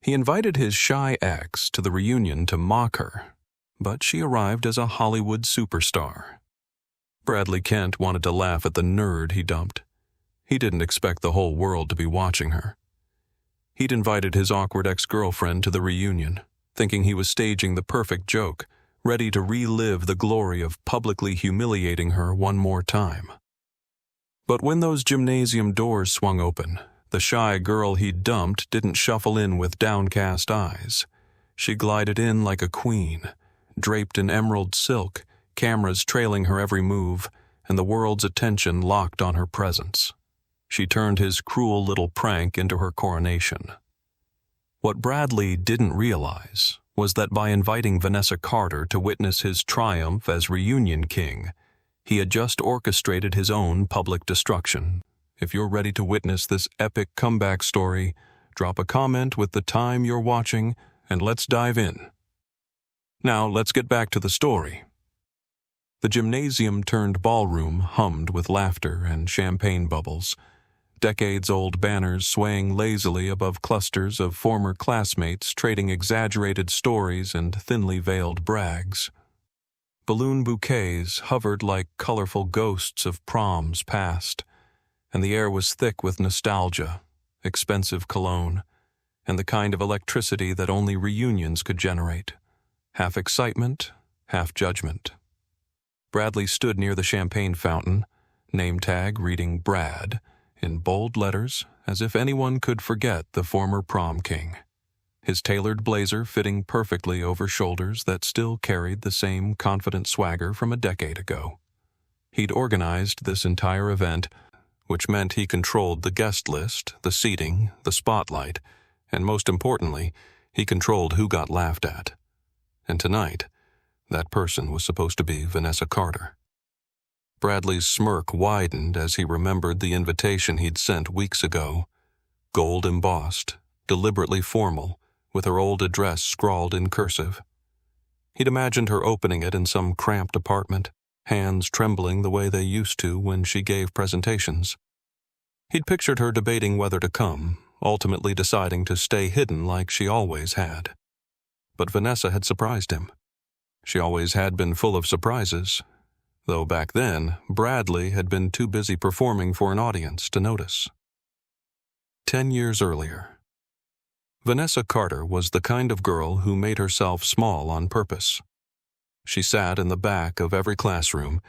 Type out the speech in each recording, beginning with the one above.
He invited his shy ex to the reunion to mock her, but she arrived as a Hollywood superstar. Bradley Kent wanted to laugh at the nerd he dumped. He didn't expect the whole world to be watching her. He'd invited his awkward ex-girlfriend to the reunion, thinking he was staging the perfect joke, ready to relive the glory of publicly humiliating her one more time. But when those gymnasium doors swung open, the shy girl he'd dumped didn't shuffle in with downcast eyes. She glided in like a queen, draped in emerald silk, cameras trailing her every move, and the world's attention locked on her presence. She turned his cruel little prank into her coronation. What Bradley didn't realize was that by inviting Vanessa Carter to witness his triumph as reunion king, he had just orchestrated his own public destruction. If you're ready to witness this epic comeback story, drop a comment with the time you're watching, and let's dive in. Now, let's get back to the story. The gymnasium turned ballroom hummed with laughter and champagne bubbles, decades-old banners swaying lazily above clusters of former classmates trading exaggerated stories and thinly veiled brags. Balloon bouquets hovered like colorful ghosts of proms past, and the air was thick with nostalgia, expensive cologne, and the kind of electricity that only reunions could generate, half excitement, half judgment. Bradley stood near the champagne fountain, name tag reading Brad, in bold letters, as if anyone could forget the former prom king. His tailored blazer fitting perfectly over shoulders that still carried the same confident swagger from a decade ago. He'd organized this entire event, which meant he controlled the guest list, the seating, the spotlight, and most importantly, he controlled who got laughed at. And tonight, that person was supposed to be Vanessa Carter. Bradley's smirk widened as he remembered the invitation he'd sent weeks ago, gold embossed, deliberately formal, with her old address scrawled in cursive. He'd imagined her opening it in some cramped apartment, hands trembling the way they used to when she gave presentations. He'd pictured her debating whether to come, ultimately deciding to stay hidden like she always had. But Vanessa had surprised him. She always had been full of surprises, though back then, Bradley had been too busy performing for an audience to notice. 10 years earlier. Vanessa Carter was the kind of girl who made herself small on purpose. She sat in the back of every classroom,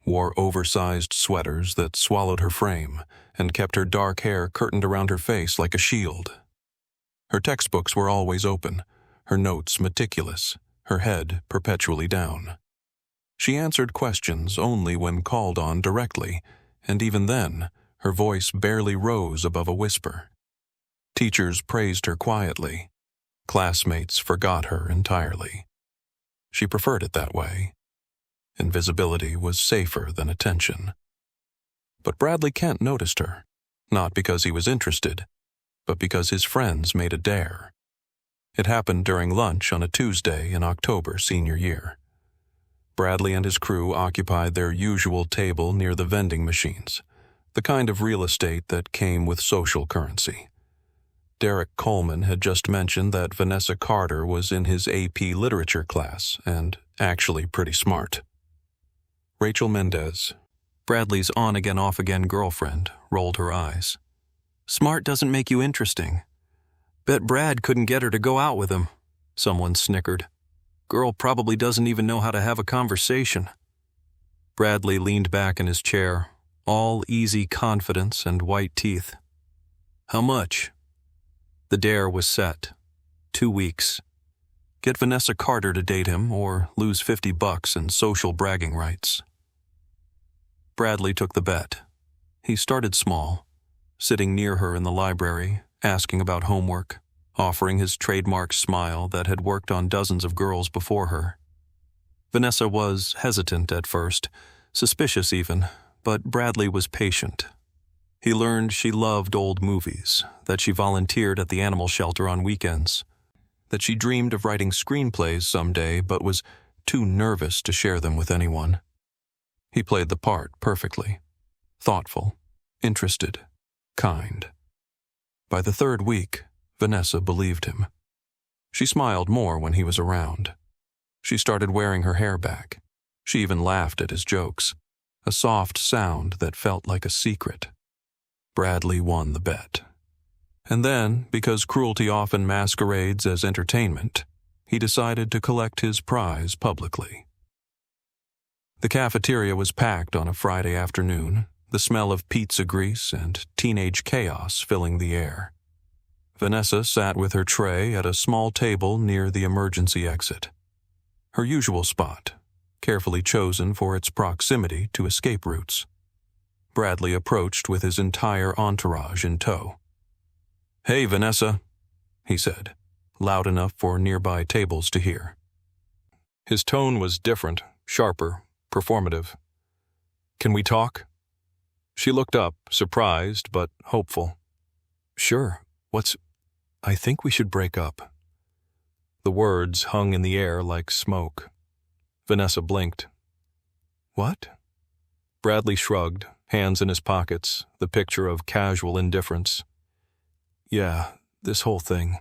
wore oversized sweaters that swallowed her frame, and kept her dark hair curtained around her face like a shield. Her textbooks were always open, her notes meticulous, her head perpetually down. She answered questions only when called on directly, and even then, her voice barely rose above a whisper. Teachers praised her quietly. Classmates forgot her entirely. She preferred it that way. Invisibility was safer than attention. But Bradley Kent noticed her, not because he was interested, but because his friends made a dare. It happened during lunch on a Tuesday in October senior year. Bradley and his crew occupied their usual table near the vending machines, the kind of real estate that came with social currency. Derek Coleman had just mentioned that Vanessa Carter was in his AP literature class and actually pretty smart. Rachel Mendez, Bradley's on-again, off-again girlfriend, rolled her eyes. "Smart doesn't make you interesting. Bet Brad couldn't get her to go out with him," someone snickered. "Girl probably doesn't even know how to have a conversation." Bradley leaned back in his chair, all easy confidence and white teeth. "How much?" The dare was set. 2 weeks. Get Vanessa Carter to date him or lose $50 in social bragging rights. Bradley took the bet. He started small, sitting near her in the library, asking about homework, offering his trademark smile that had worked on dozens of girls before her. Vanessa was hesitant at first, suspicious even, but Bradley was patient. He learned she loved old movies, that she volunteered at the animal shelter on weekends, that she dreamed of writing screenplays someday but was too nervous to share them with anyone. He played the part perfectly. Thoughtful, interested, kind. By the 3rd week, Vanessa believed him. She smiled more when he was around. She started wearing her hair back. She even laughed at his jokes, a soft sound that felt like a secret. Bradley won the bet. And then, because cruelty often masquerades as entertainment, he decided to collect his prize publicly. The cafeteria was packed on a Friday afternoon, the smell of pizza grease and teenage chaos filling the air. Vanessa sat with her tray at a small table near the emergency exit. Her usual spot, carefully chosen for its proximity to escape routes. Bradley approached with his entire entourage in tow. "Hey, Vanessa," he said, loud enough for nearby tables to hear. His tone was different, sharper, performative. "Can we talk?" She looked up, surprised but hopeful. "Sure, I think we should break up." The words hung in the air like smoke. Vanessa blinked. "What?" Bradley shrugged, hands in his pockets, the picture of casual indifference. "Yeah, this whole thing.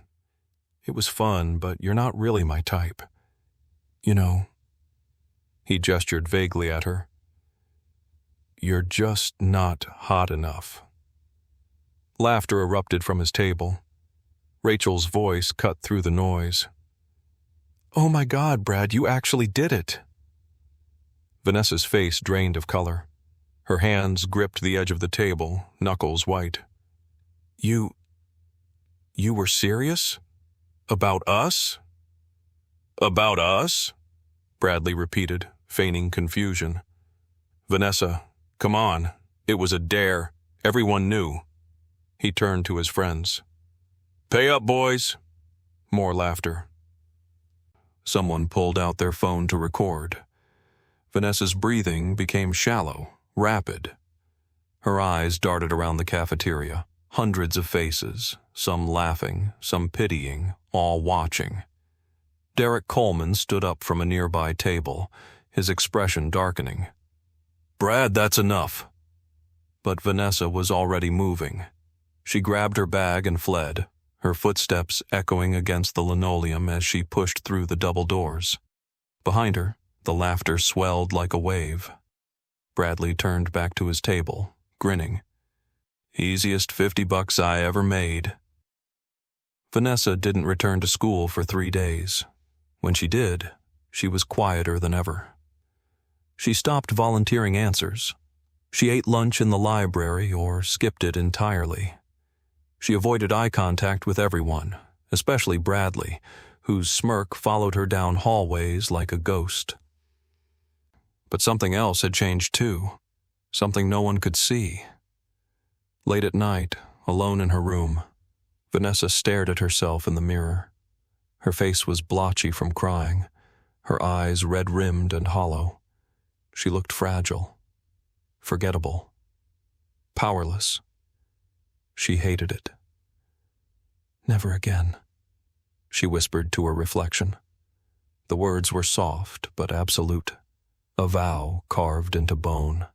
It was fun, but you're not really my type. You know," he gestured vaguely at her, "you're just not hot enough." Laughter erupted from his table. Rachel's voice cut through the noise. "Oh my God, Brad, you actually did it!" Vanessa's face drained of color. Her hands gripped the edge of the table, knuckles white. You were serious? About us?" "About us?" Bradley repeated, feigning confusion. "Vanessa, come on. It was a dare. Everyone knew." He turned to his friends. "Pay up, boys." More laughter. Someone pulled out their phone to record. Vanessa's breathing became shallow, rapid. Her eyes darted around the cafeteria, hundreds of faces, some laughing, some pitying, all watching. Derek Coleman stood up from a nearby table, his expression darkening. "Brad, that's enough." But Vanessa was already moving. She grabbed her bag and fled, her footsteps echoing against the linoleum as she pushed through the double doors. Behind her, the laughter swelled like a wave. Bradley turned back to his table, grinning. "Easiest $50 I ever made." Vanessa didn't return to school for 3 days. When she did, she was quieter than ever. She stopped volunteering answers. She ate lunch in the library or skipped it entirely. She avoided eye contact with everyone, especially Bradley, whose smirk followed her down hallways like a ghost. But something else had changed too, something no one could see. Late at night, alone in her room, Vanessa stared at herself in the mirror. Her face was blotchy from crying, her eyes red-rimmed and hollow. She looked fragile, forgettable, powerless. She hated it. "Never again," she whispered to her reflection. The words were soft but absolute, a vow carved into bone.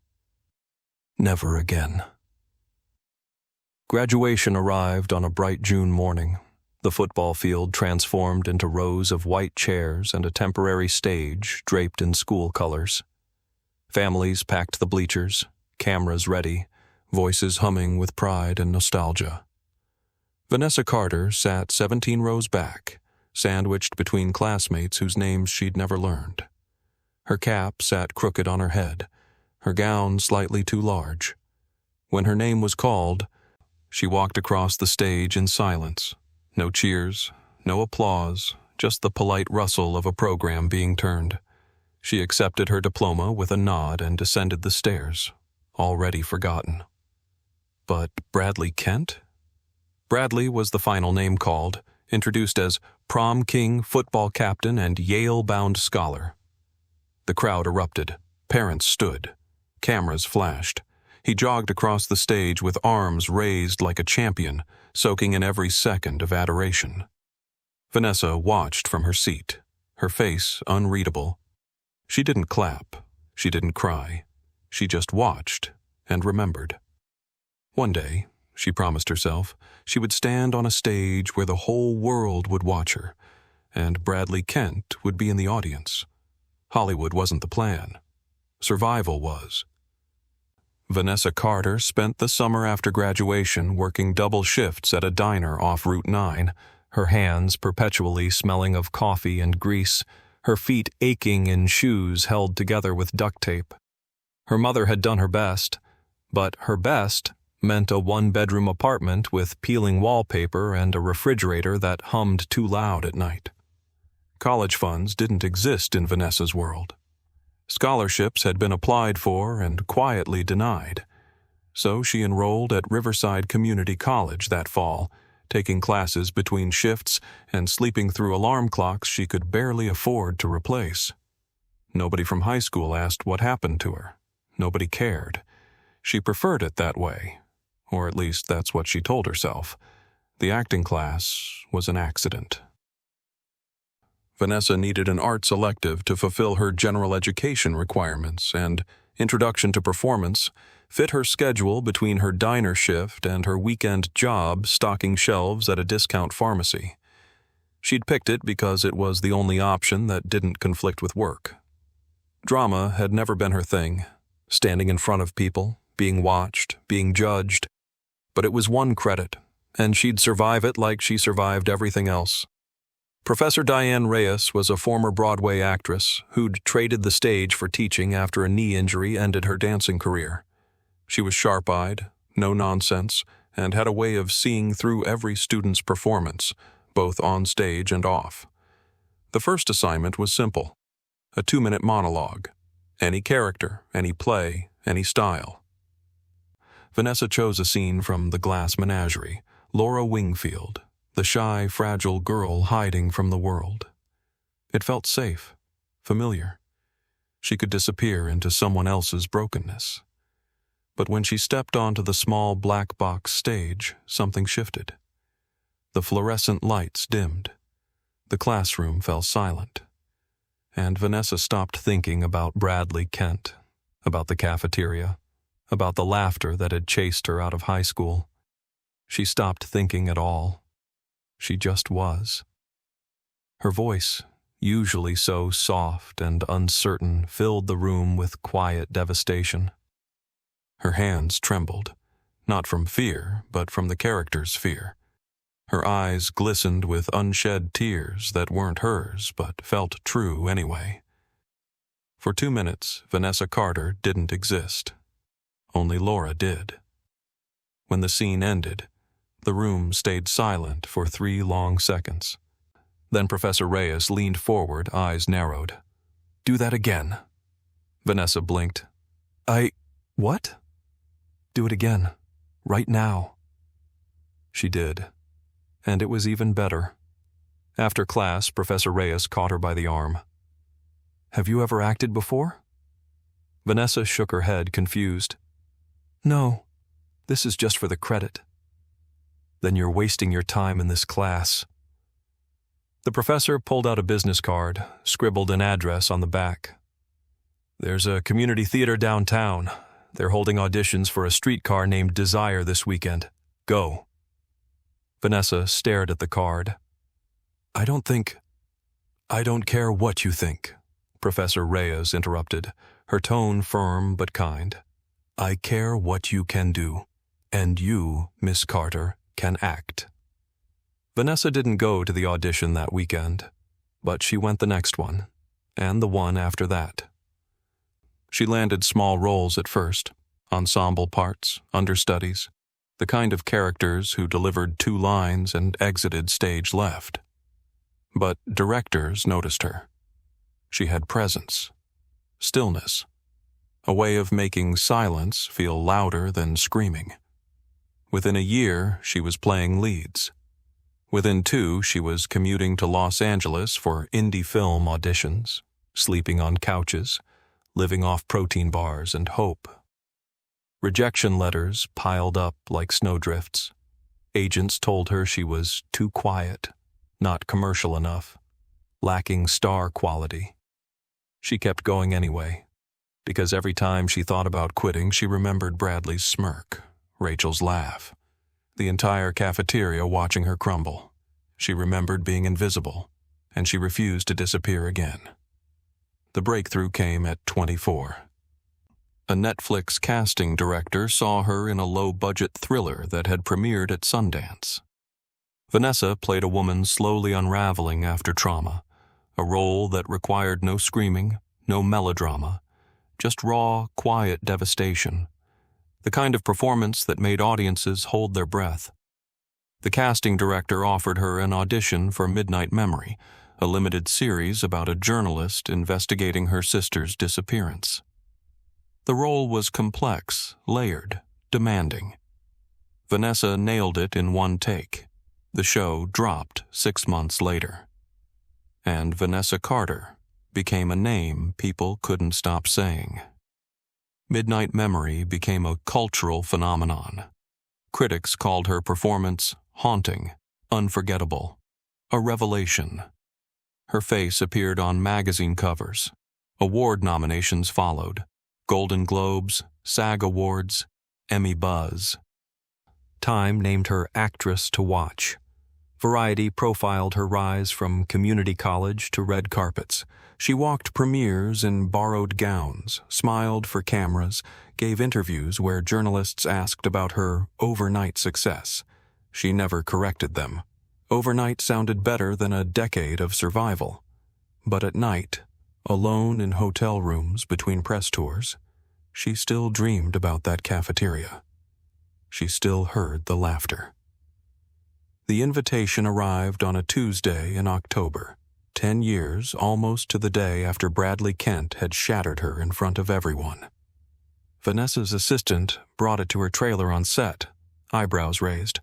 Never again. Graduation arrived on a bright June morning. The football field transformed into rows of white chairs and a temporary stage draped in school colors. Families packed the bleachers, cameras ready, voices humming with pride and nostalgia. Vanessa Carter sat 17 rows back, sandwiched between classmates whose names she'd never learned. Her cap sat crooked on her head, her gown slightly too large. When her name was called, she walked across the stage in silence. No cheers, no applause, just the polite rustle of a program being turned. She accepted her diploma with a nod and descended the stairs, already forgotten. But Bradley Kent? Bradley was the final name called, introduced as prom king, football captain, and Yale-bound scholar. The crowd erupted. Parents stood. Cameras flashed. He jogged across the stage with arms raised like a champion, soaking in every second of adoration. Vanessa watched from her seat, her face unreadable. She didn't clap. She didn't cry. She just watched and remembered. One day, she promised herself. She would stand on a stage where the whole world would watch her, and Bradley Kent would be in the audience. Hollywood wasn't the plan. Survival was. Vanessa Carter spent the summer after graduation working double shifts at a diner off Route 9, her hands perpetually smelling of coffee and grease, her feet aching in shoes held together with duct tape. Her mother had done her best, but her best meant a one-bedroom apartment with peeling wallpaper and a refrigerator that hummed too loud at night. College funds didn't exist in Vanessa's world. Scholarships had been applied for and quietly denied, so she enrolled at Riverside Community College that fall, taking classes between shifts and sleeping through alarm clocks she could barely afford to replace. Nobody from high school asked what happened to her. Nobody cared. She preferred it that way, or at least that's what she told herself. The acting class was an accident. Vanessa needed an arts elective to fulfill her general education requirements, and Introduction to Performance fit her schedule between her diner shift and her weekend job stocking shelves at a discount pharmacy. She'd picked it because it was the only option that didn't conflict with work. Drama had never been her thing, standing in front of people, being watched, being judged. But it was one credit, and she'd survive it like she survived everything else. Professor Diane Reyes was a former Broadway actress who'd traded the stage for teaching after a knee injury ended her dancing career. She was sharp-eyed, no nonsense, and had a way of seeing through every student's performance, both on stage and off. The first assignment was simple: a 2-minute monologue. Any character, any play, any style. Vanessa chose a scene from The Glass Menagerie, Laura Wingfield, the shy, fragile girl hiding from the world. It felt safe, familiar. She could disappear into someone else's brokenness. But when she stepped onto the small black box stage, something shifted. The fluorescent lights dimmed. The classroom fell silent. And Vanessa stopped thinking about Bradley Kent, about the cafeteria, about the laughter that had chased her out of high school. She stopped thinking at all. She just was. Her voice, usually so soft and uncertain, filled the room with quiet devastation. Her hands trembled, not from fear, but from the character's fear. Her eyes glistened with unshed tears that weren't hers, but felt true anyway. For 2 minutes, Vanessa Carter didn't exist. Only Laura did. When the scene ended, the room stayed silent for 3 long seconds. Then Professor Reyes leaned forward, eyes narrowed. "Do that again." Vanessa blinked. What? "Do it again. Right now." She did. And it was even better. After class, Professor Reyes caught her by the arm. "Have you ever acted before?" Vanessa shook her head, confused. "No, this is just for the credit." "Then you're wasting your time in this class." The professor pulled out a business card, scribbled an address on the back. "There's a community theater downtown. They're holding auditions for a streetcar named Desire this weekend. Go." Vanessa stared at the card. I don't care what you think," Professor Reyes interrupted, her tone firm but kind. "I care what you can do, and you, Miss Carter, can act." Vanessa didn't go to the audition that weekend, but she went the next one, and the one after that. She landed small roles at first, ensemble parts, understudies, the kind of characters who delivered 2 lines and exited stage left. But directors noticed her. She had presence, stillness, a way of making silence feel louder than screaming. Within a year, she was playing leads. Within 2, she was commuting to Los Angeles for indie film auditions, sleeping on couches, living off protein bars and hope. Rejection letters piled up like snowdrifts. Agents told her she was too quiet, not commercial enough, lacking star quality. She kept going anyway, because every time she thought about quitting, she remembered Bradley's smirk, Rachel's laugh, the entire cafeteria watching her crumble. She remembered being invisible, and she refused to disappear again. The breakthrough came at 24. A Netflix casting director saw her in a low-budget thriller that had premiered at Sundance. Vanessa played a woman slowly unraveling after trauma, a role that required no screaming, no melodrama, just raw, quiet devastation, the kind of performance that made audiences hold their breath. The casting director offered her an audition for Midnight Memory, a limited series about a journalist investigating her sister's disappearance. The role was complex, layered, demanding. Vanessa nailed it in one take. The show dropped 6 months later. And Vanessa Carter became a name people couldn't stop saying. Midnight Memory became a cultural phenomenon. Critics called her performance haunting, unforgettable, a revelation. Her face appeared on magazine covers. Award nominations followed. Golden Globes, SAG Awards, Emmy buzz. Time named her Actress to Watch. Variety profiled her rise from community college to red carpets. She walked premieres in borrowed gowns, smiled for cameras, gave interviews where journalists asked about her overnight success. She never corrected them. Overnight sounded better than a decade of survival. But at night, alone in hotel rooms between press tours, she still dreamed about that cafeteria. She still heard the laughter. The invitation arrived on a Tuesday in October, 10 years almost to the day after Bradley Kent had shattered her in front of everyone. Vanessa's assistant brought it to her trailer on set, eyebrows raised.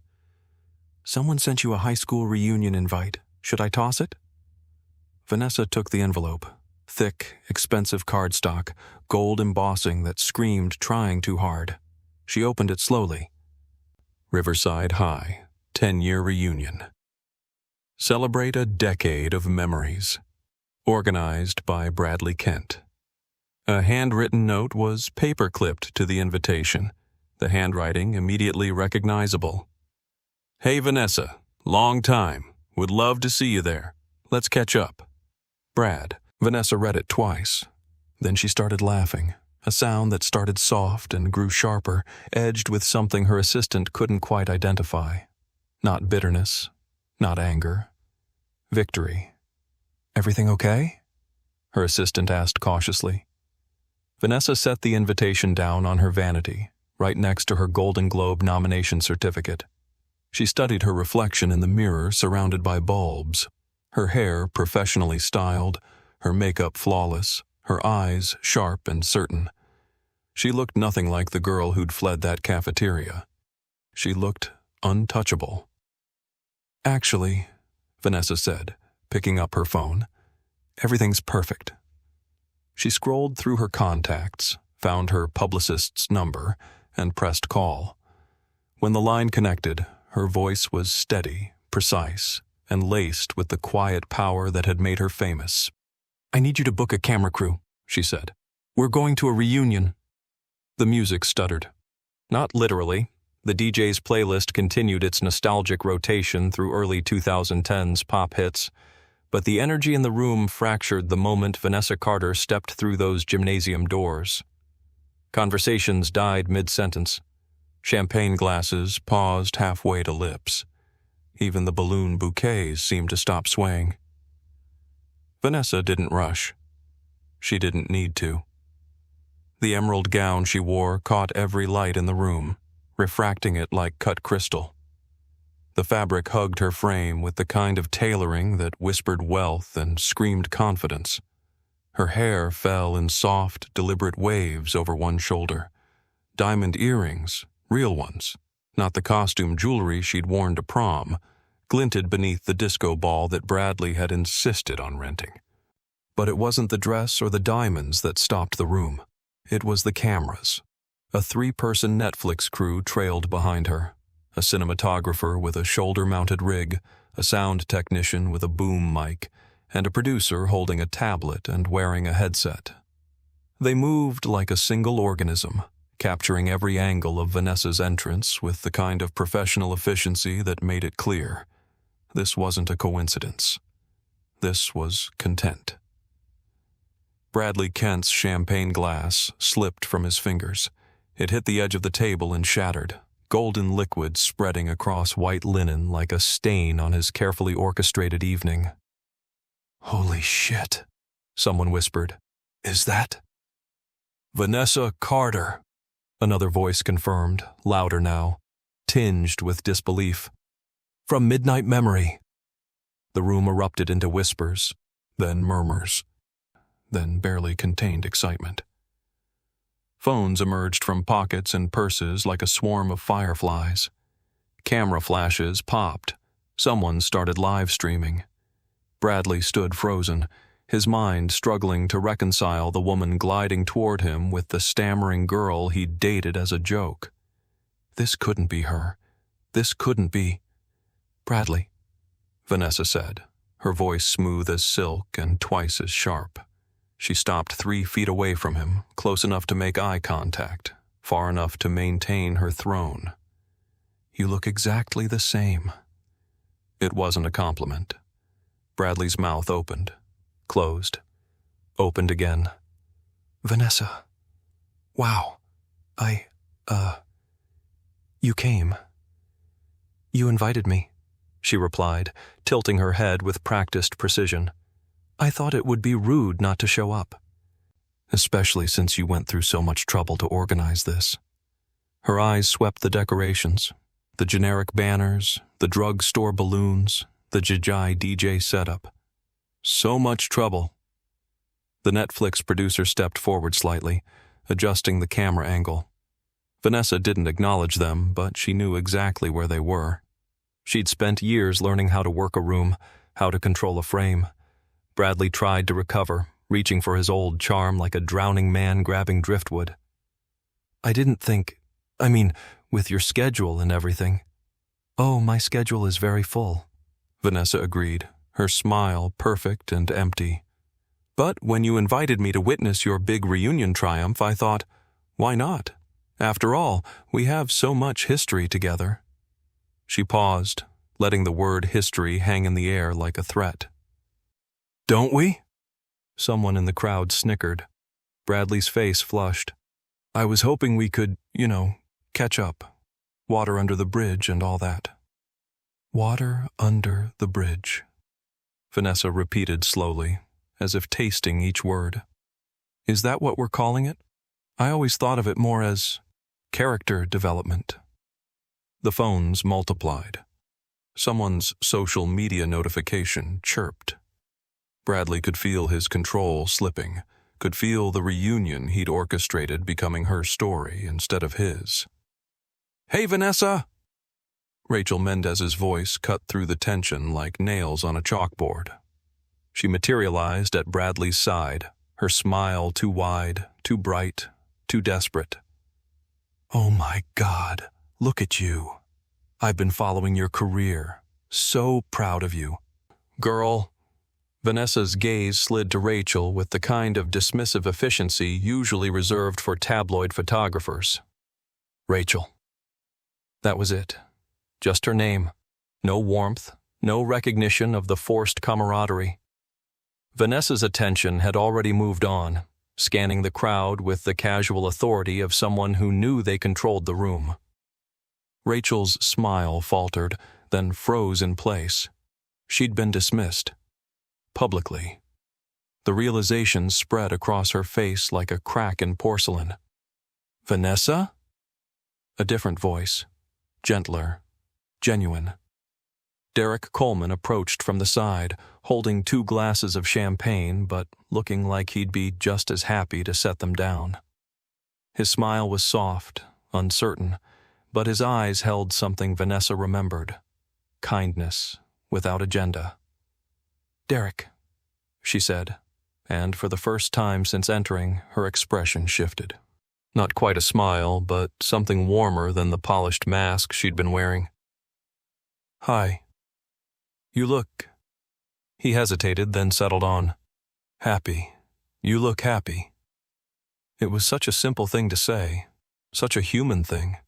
"Someone sent you a high school reunion invite. Should I toss it?" Vanessa took the envelope. Thick, expensive cardstock, gold embossing that screamed trying too hard. She opened it slowly. Riverside High, 10-year reunion. Celebrate a decade of memories. Organized by Bradley Kent. A handwritten note was paper-clipped to the invitation, the handwriting immediately recognizable. "Hey Vanessa, long time. Would love to see you there. Let's catch up. Brad." Vanessa read it twice. Then she started laughing, a sound that started soft and grew sharper, edged with something her assistant couldn't quite identify. Not bitterness, not anger. Victory. "Everything okay?" her assistant asked cautiously. Vanessa set the invitation down on her vanity, right next to her Golden Globe nomination certificate. She studied her reflection in the mirror surrounded by bulbs, her hair professionally styled, her makeup flawless, her eyes sharp and certain. She looked nothing like the girl who'd fled that cafeteria. She looked untouchable. "Actually," Vanessa said, picking up her phone, "everything's perfect." She scrolled through her contacts, found her publicist's number, and pressed call. When the line connected, her voice was steady, precise, and laced with the quiet power that had made her famous. "I need you to book a camera crew," she said. "We're going to a reunion." The music stuttered. Not literally. The DJ's playlist continued its nostalgic rotation through early 2010s pop hits, but the energy in the room fractured the moment Vanessa Carter stepped through those gymnasium doors. Conversations died mid-sentence. Champagne glasses paused halfway to lips. Even the balloon bouquets seemed to stop swaying. Vanessa didn't rush. She didn't need to. The emerald gown she wore caught every light in the room, refracting it like cut crystal. The fabric hugged her frame with the kind of tailoring that whispered wealth and screamed confidence. Her hair fell in soft, deliberate waves over one shoulder. Diamond earrings, real ones, not the costume jewelry she'd worn to prom, glinted beneath the disco ball that Bradley had insisted on renting. But it wasn't the dress or the diamonds that stopped the room. It was the cameras. A 3-person Netflix crew trailed behind her. A cinematographer with a shoulder-mounted rig, a sound technician with a boom mic, and a producer holding a tablet and wearing a headset. They moved like a single organism, capturing every angle of Vanessa's entrance with the kind of professional efficiency that made it clear. This wasn't a coincidence. This was content. Bradley Kent's champagne glass slipped from his fingers. It hit the edge of the table and shattered, golden liquid spreading across white linen like a stain on his carefully orchestrated evening. "Holy shit," someone whispered. "Is that?" "Vanessa Carter," another voice confirmed, louder now, tinged with disbelief. "From Midnight Memory." The room erupted into whispers, then murmurs, then barely contained excitement. Phones emerged from pockets and purses like a swarm of fireflies. Camera flashes popped. Someone started live streaming. Bradley stood frozen, his mind struggling to reconcile the woman gliding toward him with the stammering girl he'd dated as a joke. This couldn't be her. This couldn't be. "Bradley," Vanessa said, her voice smooth as silk and twice as sharp. She stopped 3 feet away from him, close enough to make eye contact, far enough to maintain her throne. "You look exactly the same." It wasn't a compliment. Bradley's mouth opened, closed, opened again. "Vanessa. Wow. You came. You invited me," she replied, tilting her head with practiced precision. "I thought it would be rude not to show up. Especially since you went through so much trouble to organize this." Her eyes swept the decorations, the generic banners, the drugstore balloons, the Jajai DJ setup. So much trouble. The Netflix producer stepped forward slightly, adjusting the camera angle. Vanessa didn't acknowledge them, but she knew exactly where they were. She'd spent years learning how to work a room, how to control a frame. Bradley tried to recover, reaching for his old charm like a drowning man grabbing driftwood. "I didn't think, with your schedule and everything." "Oh, my schedule is very full," Vanessa agreed, her smile perfect and empty. "But when you invited me to witness your big reunion triumph, I thought, why not? After all, we have so much history together." She paused, letting the word history hang in the air like a threat. "Don't we?" Someone in the crowd snickered. Bradley's face flushed. "I was hoping we could, catch up. Water under the bridge and all that." "Water under the bridge," Vanessa repeated slowly, as if tasting each word. "Is that what we're calling it? I always thought of it more as character development." The phones multiplied. Someone's social media notification chirped. Bradley could feel his control slipping, could feel the reunion he'd orchestrated becoming her story instead of his. "Hey, Vanessa!" Rachel Mendez's voice cut through the tension like nails on a chalkboard. She materialized at Bradley's side, her smile too wide, too bright, too desperate. "Oh my God, look at you. I've been following your career. So proud of you." "Girl." Vanessa's gaze slid to Rachel with the kind of dismissive efficiency usually reserved for tabloid photographers. "Rachel." That was it. Just her name. No warmth, no recognition of the forced camaraderie. Vanessa's attention had already moved on, scanning the crowd with the casual authority of someone who knew they controlled the room. Rachel's smile faltered, then froze in place. She'd been dismissed. Publicly. The realization spread across her face like a crack in porcelain. "Vanessa?" A different voice. Gentler. Genuine. Derek Coleman approached from the side, holding 2 glasses of champagne, but looking like he'd be just as happy to set them down. His smile was soft, uncertain, but his eyes held something Vanessa remembered. Kindness, without agenda. "Derek," she said, and for the first time since entering, her expression shifted. Not quite a smile, but something warmer than the polished mask she'd been wearing. "Hi. You look..." He hesitated, then settled on. "Happy. You look happy." It was such a simple thing to say, Such a human thing.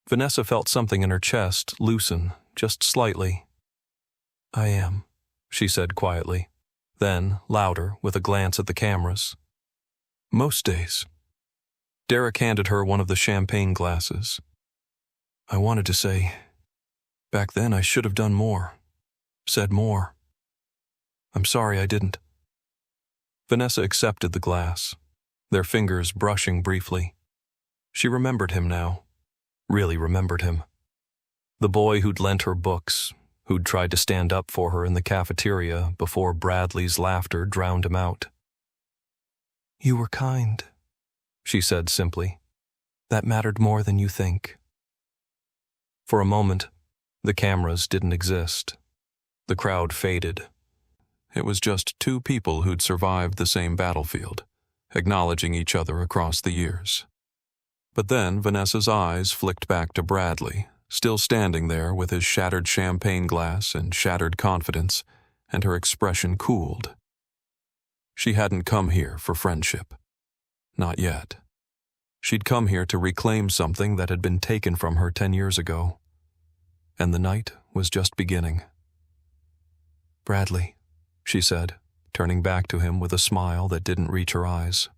Vanessa felt something in her chest loosen, just slightly. "I am," she said quietly. Then, louder, with a glance at the cameras. "Most days." Derek handed her one of the champagne glasses. "I wanted to say, back then I should have done more. Said more. I'm sorry I didn't." Vanessa accepted the glass, their fingers brushing briefly. She remembered him now. Really remembered him. The boy who'd lent her books, who'd tried to stand up for her in the cafeteria before Bradley's laughter drowned him out. "You were kind," she said simply. "That mattered more than you think." For a moment, the cameras didn't exist. The crowd faded. It was just two people who'd survived the same battlefield, acknowledging each other across the years. But then Vanessa's eyes flicked back to Bradley, still standing there with his shattered champagne glass and shattered confidence, and her expression cooled. She hadn't come here for friendship. Not yet. She'd come here to reclaim something that had been taken from her 10 years ago. And the night was just beginning. "Bradley," she said, turning back to him with a smile that didn't reach her eyes.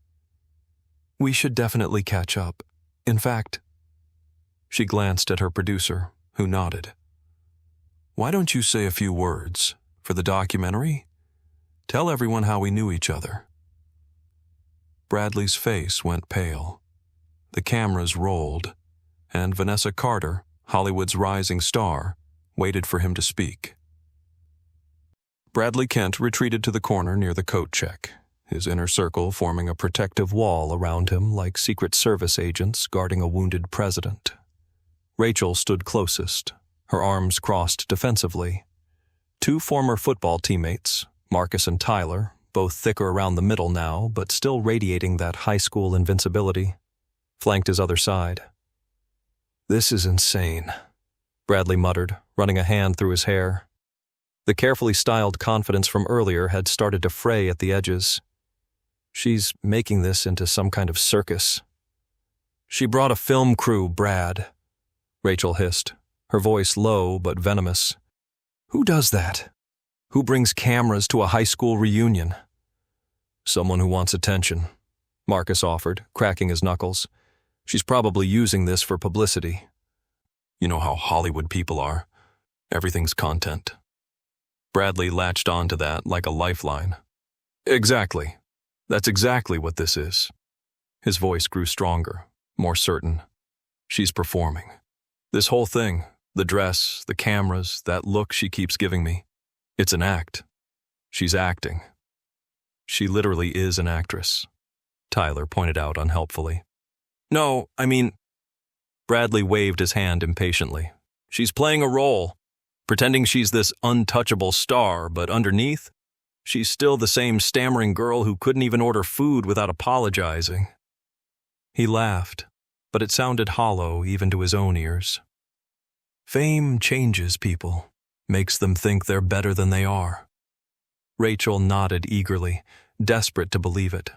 "We should definitely catch up. In fact," she glanced at her producer, who nodded. "Why don't you say a few words for the documentary? Tell everyone how we knew each other." Bradley's face went pale. The cameras rolled, and Vanessa Carter, Hollywood's rising star, waited for him to speak. Bradley Kent retreated to the corner near the coat check, his inner circle forming a protective wall around him like Secret Service agents guarding a wounded president. Rachel stood closest, her arms crossed defensively. Two former football teammates, Marcus and Tyler, both thicker around the middle now but still radiating that high school invincibility, flanked his other side. "This is insane," Bradley muttered, running a hand through his hair. The carefully styled confidence from earlier had started to fray at the edges. "She's making this into some kind of circus." "She brought a film crew, Brad," Rachel hissed, her voice low but venomous. "Who does that? Who brings cameras to a high school reunion?" "Someone who wants attention," Marcus offered, cracking his knuckles. "She's probably using this for publicity. You know how Hollywood people are. Everything's content." Bradley latched onto that like a lifeline. "Exactly. That's exactly what this is." His voice grew stronger, more certain. "She's performing. This whole thing, the dress, the cameras, that look she keeps giving me, it's an act. She's acting." "She literally is an actress," Tyler pointed out unhelpfully. "No, I mean..." Bradley waved his hand impatiently. "She's playing a role, pretending she's this untouchable star, but underneath, she's still the same stammering girl who couldn't even order food without apologizing." He laughed, but it sounded hollow even to his own ears. "Fame changes people, makes them think they're better than they are." Rachel nodded eagerly, desperate to believe it.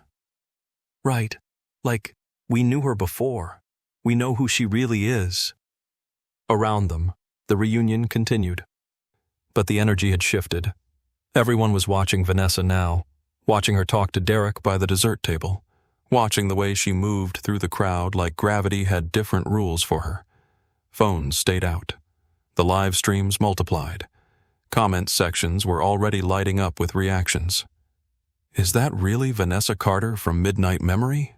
"Right, like, we knew her before. We know who she really is." Around them, the reunion continued. But the energy had shifted. Everyone was watching Vanessa now, watching her talk to Derek by the dessert table, watching the way she moved through the crowd like gravity had different rules for her. Phones stayed out. The live streams multiplied. Comment sections were already lighting up with reactions. "Is that really Vanessa Carter from Midnight Memory?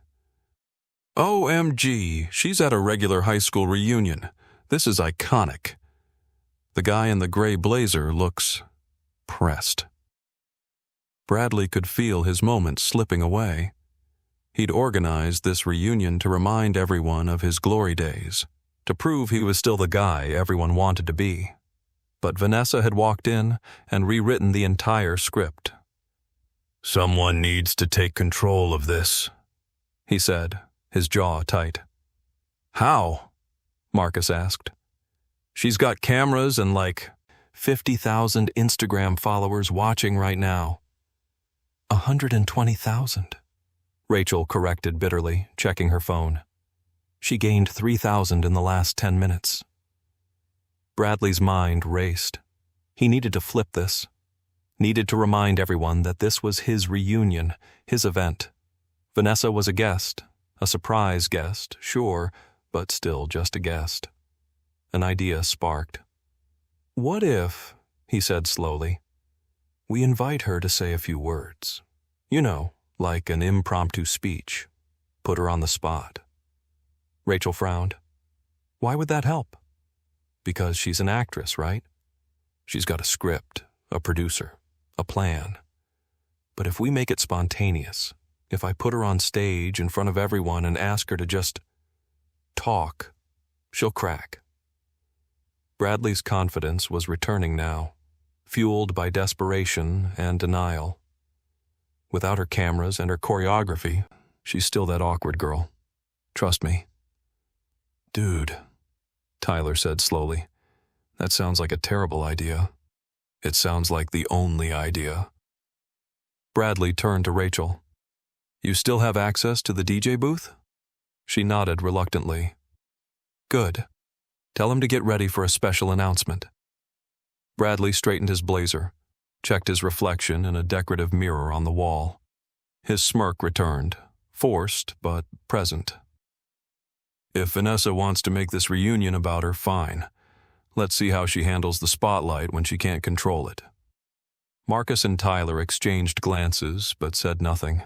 OMG, she's at a regular high school reunion. This is iconic." The guy in the gray blazer looks pressed. Bradley could feel his moment slipping away. He'd organized this reunion to remind everyone of his glory days, to prove he was still the guy everyone wanted to be. But Vanessa had walked in and rewritten the entire script. "Someone needs to take control of this," he said, his jaw tight. "How?" Marcus asked. "She's got cameras and like 50,000 Instagram followers watching right now." 120,000, Rachel corrected bitterly, checking her phone. She gained 3,000 in the last 10 minutes. Bradley's mind raced. He needed to flip this. Needed to remind everyone that this was his reunion, his event. Vanessa was a guest, a surprise guest, sure, but still just a guest. An idea sparked. "What if," he said slowly, "we invite her to say a few words? You know, like an impromptu speech. Put her on the spot." Rachel frowned. "Why would that help?" "Because she's an actress, right? She's got a script, a producer, a plan. But if we make it spontaneous, if I put her on stage in front of everyone and ask her to just talk, she'll crack." Bradley's confidence was returning now, fueled by desperation and denial. Without her cameras and her choreography, she's still that awkward girl. Trust me. "Dude," Tyler said slowly, "that sounds like a terrible idea. It sounds like the only idea." Bradley turned to Rachel. "You still have access to the DJ booth?" She nodded reluctantly. "Good. Tell him to get ready for a special announcement." Bradley straightened his blazer, checked his reflection in a decorative mirror on the wall. His smirk returned, forced but present. "If Vanessa wants to make this reunion about her, fine. Let's see how she handles the spotlight when she can't control it." Marcus and Tyler exchanged glances but said nothing.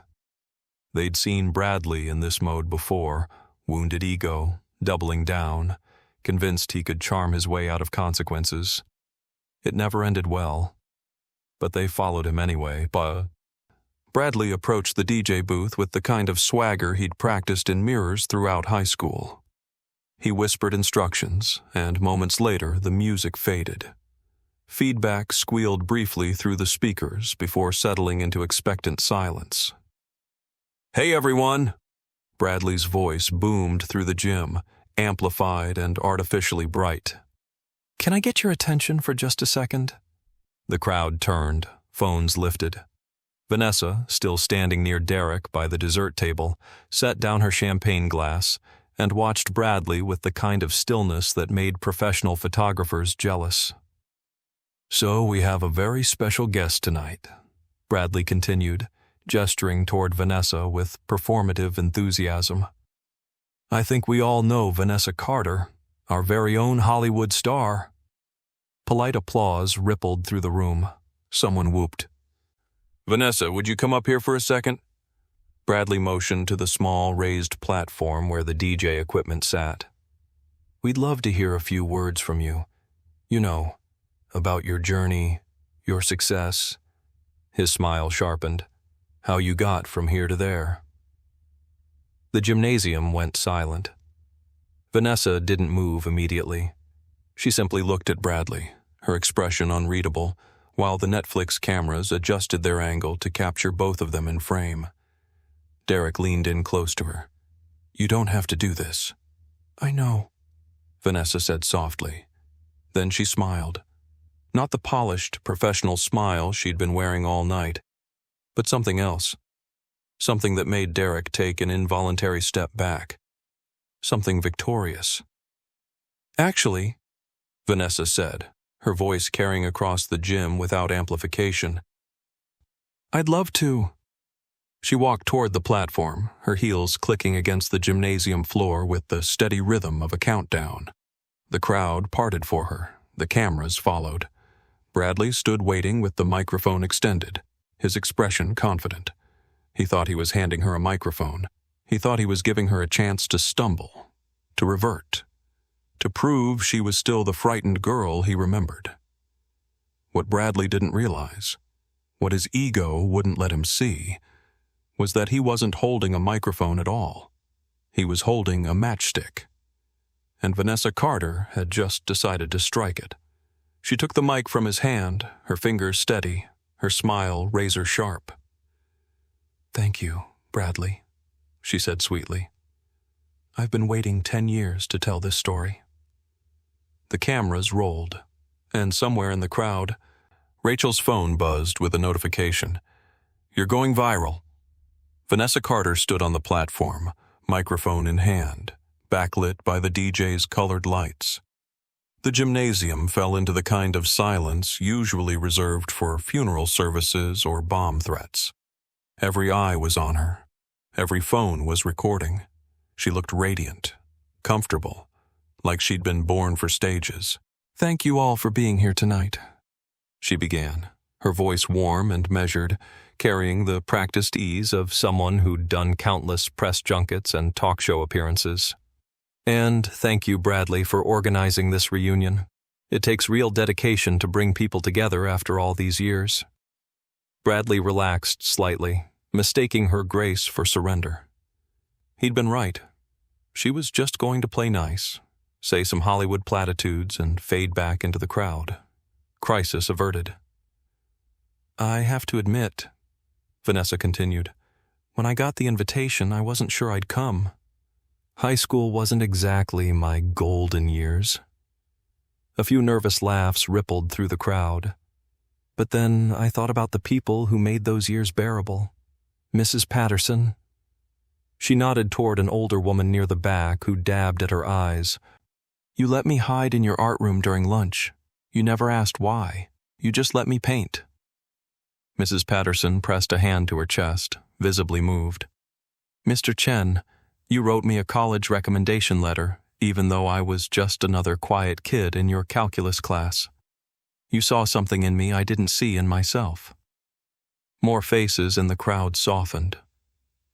They'd seen Bradley in this mode before, wounded ego, doubling down, convinced he could charm his way out of consequences. It never ended well. But they followed him anyway. Bradley approached the DJ booth with the kind of swagger he'd practiced in mirrors throughout high school. He whispered instructions, and moments later the music faded. Feedback squealed briefly through the speakers before settling into expectant silence. "Hey everyone!" Bradley's voice boomed through the gym, amplified and artificially bright. "Can I get your attention for just a second?" The crowd turned, phones lifted. Vanessa, still standing near Derek by the dessert table, set down her champagne glass and watched Bradley with the kind of stillness that made professional photographers jealous. "So we have a very special guest tonight," Bradley continued, gesturing toward Vanessa with performative enthusiasm. "I think we all know Vanessa Carter, our very own Hollywood star." Polite applause rippled through the room. Someone whooped. "Vanessa, would you come up here for a second?" Bradley motioned to the small raised platform where the DJ equipment sat. "We'd love to hear a few words from you. You know, about your journey, your success." His smile sharpened. "How you got from here to there." The gymnasium went silent. Vanessa didn't move immediately. She simply looked at Bradley, her expression unreadable, while the Netflix cameras adjusted their angle to capture both of them in frame. Derek leaned in close to her. "You don't have to do this." "I know," Vanessa said softly. Then she smiled. Not the polished, professional smile she'd been wearing all night, but something else. Something that made Derek take an involuntary step back. Something victorious. "Actually," Vanessa said, her voice carrying across the gym without amplification, "I'd love to." She walked toward the platform, her heels clicking against the gymnasium floor with the steady rhythm of a countdown. The crowd parted for her. The cameras followed. Bradley stood waiting with the microphone extended, his expression confident. He thought he was handing her a microphone. He thought he was giving her a chance to stumble, to revert, to prove she was still the frightened girl he remembered. What Bradley didn't realize, what his ego wouldn't let him see, was that he wasn't holding a microphone at all. He was holding a matchstick. And Vanessa Carter had just decided to strike it. She took the mic from his hand, her fingers steady, her smile razor sharp. "Thank you, Bradley," she said sweetly. "I've been waiting 10 years to tell this story." The cameras rolled, and somewhere in the crowd, Rachel's phone buzzed with a notification. "You're going viral." Vanessa Carter stood on the platform, microphone in hand, backlit by the DJ's colored lights. The gymnasium fell into the kind of silence usually reserved for funeral services or bomb threats. Every eye was on her. Every phone was recording. She looked radiant, comfortable, like she'd been born for stages. "Thank you all for being here tonight," she began, her voice warm and measured, carrying the practiced ease of someone who'd done countless press junkets and talk show appearances. "And thank you, Bradley, for organizing this reunion. It takes real dedication to bring people together after all these years." Bradley relaxed slightly, mistaking her grace for surrender. He'd been right. She was just going to play nice, say some Hollywood platitudes, and fade back into the crowd. Crisis averted. "I have to admit," Vanessa continued, "when I got the invitation, I wasn't sure I'd come. High school wasn't exactly my golden years." A few nervous laughs rippled through the crowd. "But then I thought about the people who made those years bearable. Mrs. Patterson." She nodded toward an older woman near the back who dabbed at her eyes. "You let me hide in your art room during lunch. You never asked why. You just let me paint." Mrs. Patterson pressed a hand to her chest, visibly moved. "Mr. Chen, you wrote me a college recommendation letter, even though I was just another quiet kid in your calculus class. You saw something in me I didn't see in myself." More faces in the crowd softened.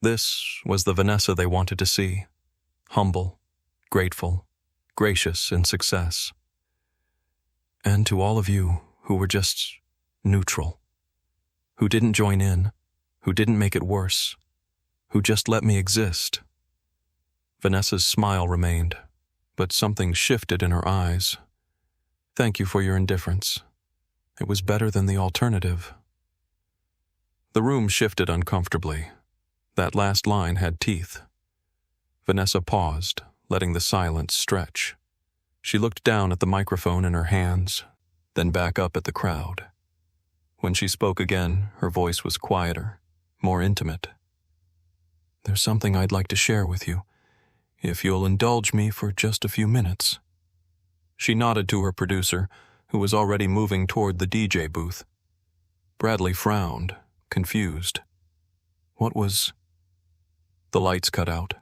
This was the Vanessa they wanted to see. Humble, grateful, gracious in success. "And to all of you who were just neutral, who didn't join in, who didn't make it worse, who just let me exist." Vanessa's smile remained, but something shifted in her eyes. "Thank you for your indifference. It was better than the alternative." The room shifted uncomfortably. That last line had teeth. Vanessa paused, letting the silence stretch. She looked down at the microphone in her hands, then back up at the crowd. When she spoke again, her voice was quieter, more intimate. "There's something I'd like to share with you, if you'll indulge me for just a few minutes." She nodded to her producer, who was already moving toward the DJ booth. Bradley frowned, confused. What was... The lights cut out.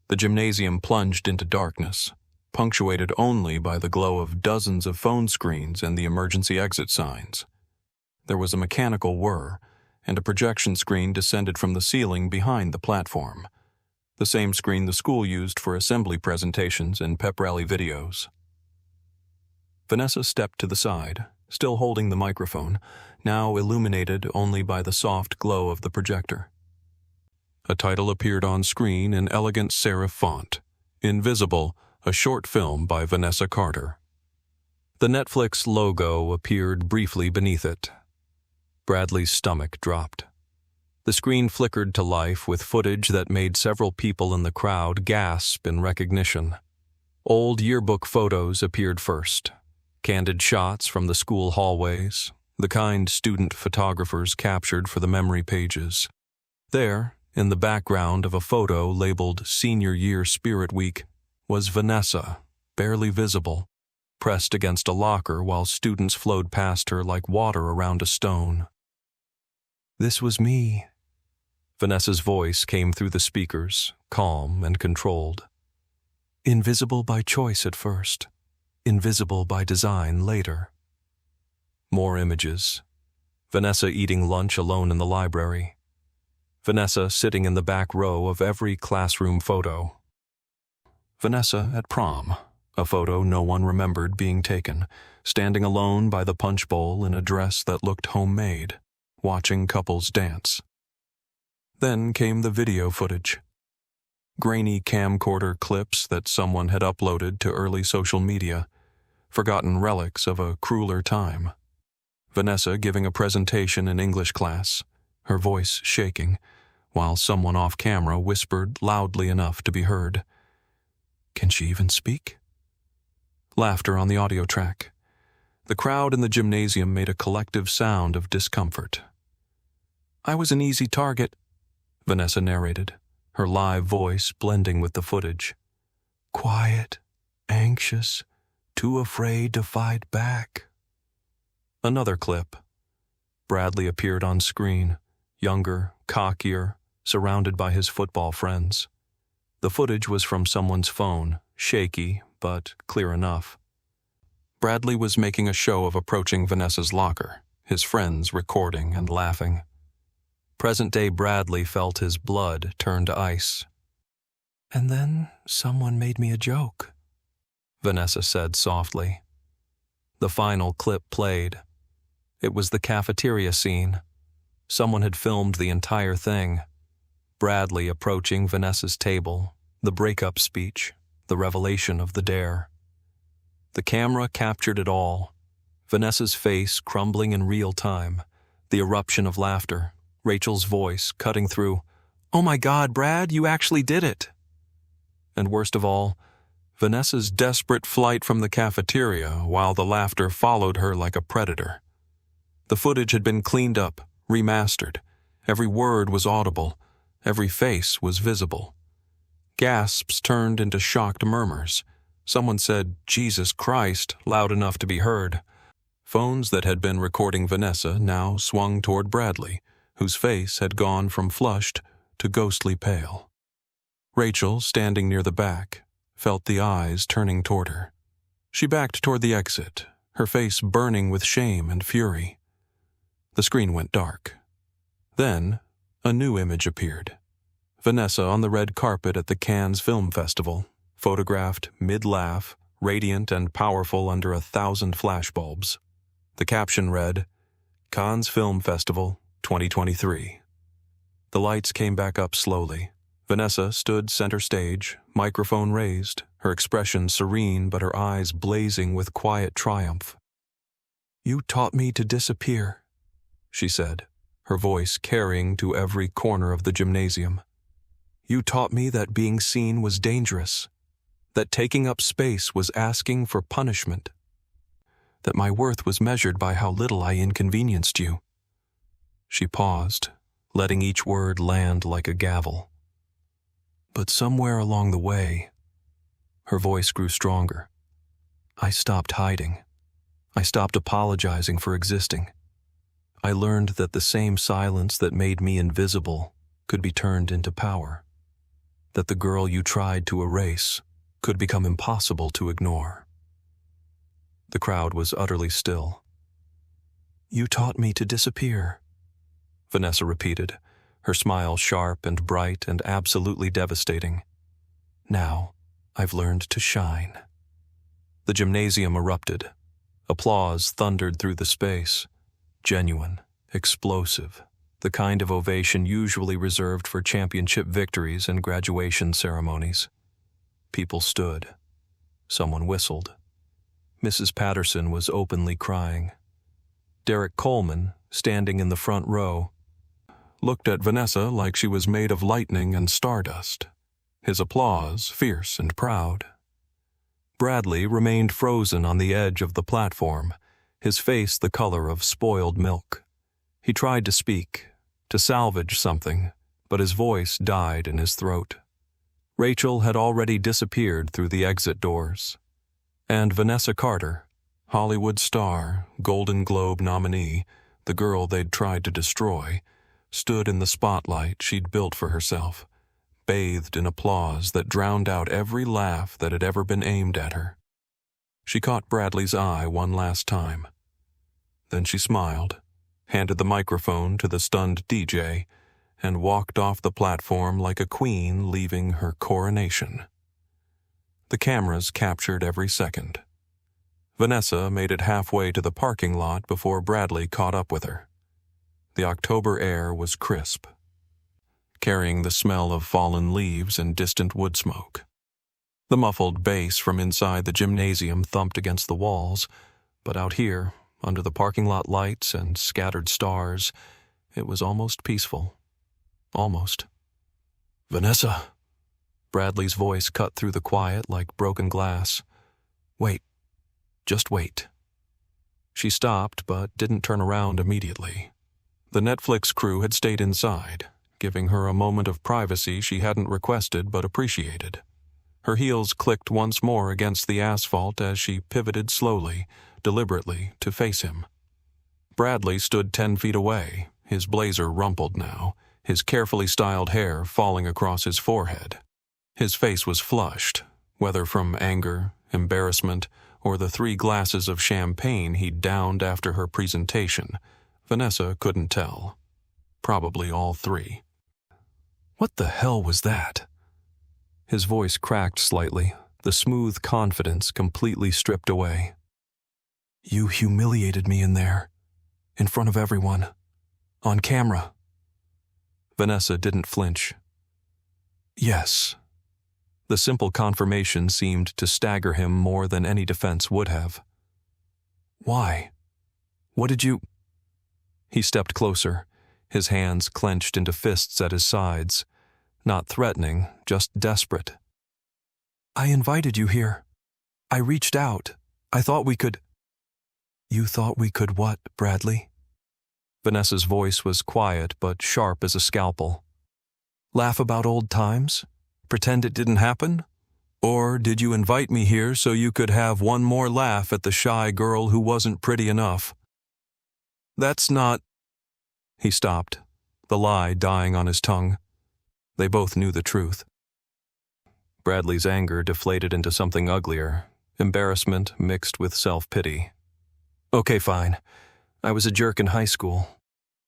The gymnasium plunged into darkness, punctuated only by the glow of dozens of phone screens and the emergency exit signs. There was a mechanical whir, and a projection screen descended from the ceiling behind the platform, the same screen the school used for assembly presentations and pep rally videos. Vanessa stepped to the side, still holding the microphone, now illuminated only by the soft glow of the projector. A title appeared on screen in elegant serif font, Invisible, a short film by Vanessa Carter. The Netflix logo appeared briefly beneath it. Bradley's stomach dropped. The screen flickered to life with footage that made several people in the crowd gasp in recognition. Old yearbook photos appeared first. Candid shots from the school hallways, the kind student photographers captured for the memory pages. There, in the background of a photo labeled Senior Year Spirit Week, was Vanessa, barely visible, pressed against a locker while students flowed past her like water around a stone. "This was me." Vanessa's voice came through the speakers, calm and controlled. "Invisible by choice at first, invisible by design later." More images. Vanessa eating lunch alone in the library. Vanessa sitting in the back row of every classroom photo. Vanessa at prom, a photo no one remembered being taken, standing alone by the punch bowl in a dress that looked homemade, watching couples dance. Then came the video footage. Grainy camcorder clips that someone had uploaded to early social media, forgotten relics of a crueler time. Vanessa giving a presentation in English class, her voice shaking, while someone off camera whispered loudly enough to be heard. Can she even speak? Laughter on the audio track. The crowd in the gymnasium made a collective sound of discomfort. "I was an easy target," Vanessa narrated, her live voice blending with the footage. quiet, anxious, too afraid to fight back. Another clip. Bradley appeared on screen, younger, cockier, surrounded by his football friends. The footage was from someone's phone, shaky, but clear enough. Bradley was making a show of approaching Vanessa's locker, his friends recording and laughing. Present-day Bradley felt his blood turn to ice. "And then someone made me a joke," Vanessa said softly. The final clip played. It was the cafeteria scene. Someone had filmed the entire thing. Bradley approaching Vanessa's table, the breakup speech, the revelation of the dare. The camera captured it all. Vanessa's face crumbling in real time, the eruption of laughter, Rachel's voice cutting through, "Oh my God, Brad, you actually did it!" And worst of all, Vanessa's desperate flight from the cafeteria while the laughter followed her like a predator. The footage had been cleaned up, remastered. Every word was audible. Every face was visible. Gasps turned into shocked murmurs. Someone said, "Jesus Christ," loud enough to be heard. Phones that had been recording Vanessa now swung toward Bradley, whose face had gone from flushed to ghostly pale. Rachel, standing near the back, felt the eyes turning toward her. She backed toward the exit, her face burning with shame and fury. The screen went dark. Then, a new image appeared. Vanessa on the red carpet at the Cannes Film Festival, photographed mid-laugh, radiant and powerful under 1,000 flashbulbs. The caption read, "Cannes Film Festival, 2023. The lights came back up slowly. Vanessa stood center stage, microphone raised, her expression serene but her eyes blazing with quiet triumph. "You taught me to disappear," she said, her voice carrying to every corner of the gymnasium. "You taught me that being seen was dangerous, that taking up space was asking for punishment, that my worth was measured by how little I inconvenienced you." She paused, letting each word land like a gavel. But somewhere along the way, her voice grew stronger. I stopped hiding. I stopped apologizing for existing. I learned that the same silence that made me invisible could be turned into power. That the girl you tried to erase could become impossible to ignore. The crowd was utterly still. "You taught me to disappear," Vanessa repeated, her smile sharp and bright and absolutely devastating. "Now, I've learned to shine." The gymnasium erupted. Applause thundered through the space. Genuine, explosive, the kind of ovation usually reserved for championship victories and graduation ceremonies. People stood. Someone whistled. Mrs. Patterson was openly crying. Derek Coleman, standing in the front row, looked at Vanessa like she was made of lightning and stardust, his applause fierce and proud. Bradley remained frozen on the edge of the platform, his face the color of spoiled milk. He tried to speak, to salvage something, but his voice died in his throat. Rachel had already disappeared through the exit doors. And Vanessa Carter, Hollywood star, Golden Globe nominee, the girl they'd tried to destroy, stood in the spotlight she'd built for herself, bathed in applause that drowned out every laugh that had ever been aimed at her. She caught Bradley's eye one last time. Then she smiled, handed the microphone to the stunned DJ, and walked off the platform like a queen leaving her coronation. The cameras captured every second. Vanessa made it halfway to the parking lot before Bradley caught up with her. The October air was crisp, carrying the smell of fallen leaves and distant wood smoke. The muffled bass from inside the gymnasium thumped against the walls, but out here, under the parking lot lights and scattered stars, it was almost peaceful. Almost. "Vanessa!" Bradley's voice cut through the quiet like broken glass. "Wait. Just wait." She stopped, but didn't turn around immediately. The Netflix crew had stayed inside, giving her a moment of privacy she hadn't requested but appreciated. Her heels clicked once more against the asphalt as she pivoted slowly, deliberately, to face him. Bradley stood 10 feet away, his blazer rumpled now, his carefully styled hair falling across his forehead. His face was flushed, whether from anger, embarrassment, or the 3 glasses of champagne he'd downed after her presentation. Vanessa couldn't tell. Probably all 3. What the hell was that? His voice cracked slightly, the smooth confidence completely stripped away. You humiliated me in there, in front of everyone, on camera. Vanessa didn't flinch. Yes. The simple confirmation seemed to stagger him more than any defense would have. Why? What did you... He stepped closer, his hands clenched into fists at his sides, not threatening, just desperate. I invited you here. I reached out. I thought we could... You thought we could what, Bradley? Vanessa's voice was quiet but sharp as a scalpel. Laugh about old times? Pretend it didn't happen? Or did you invite me here so you could have one more laugh at the shy girl who wasn't pretty enough? That's not... He stopped, the lie dying on his tongue. They both knew the truth. Bradley's anger deflated into something uglier, embarrassment mixed with self-pity. Okay, fine. I was a jerk in high school,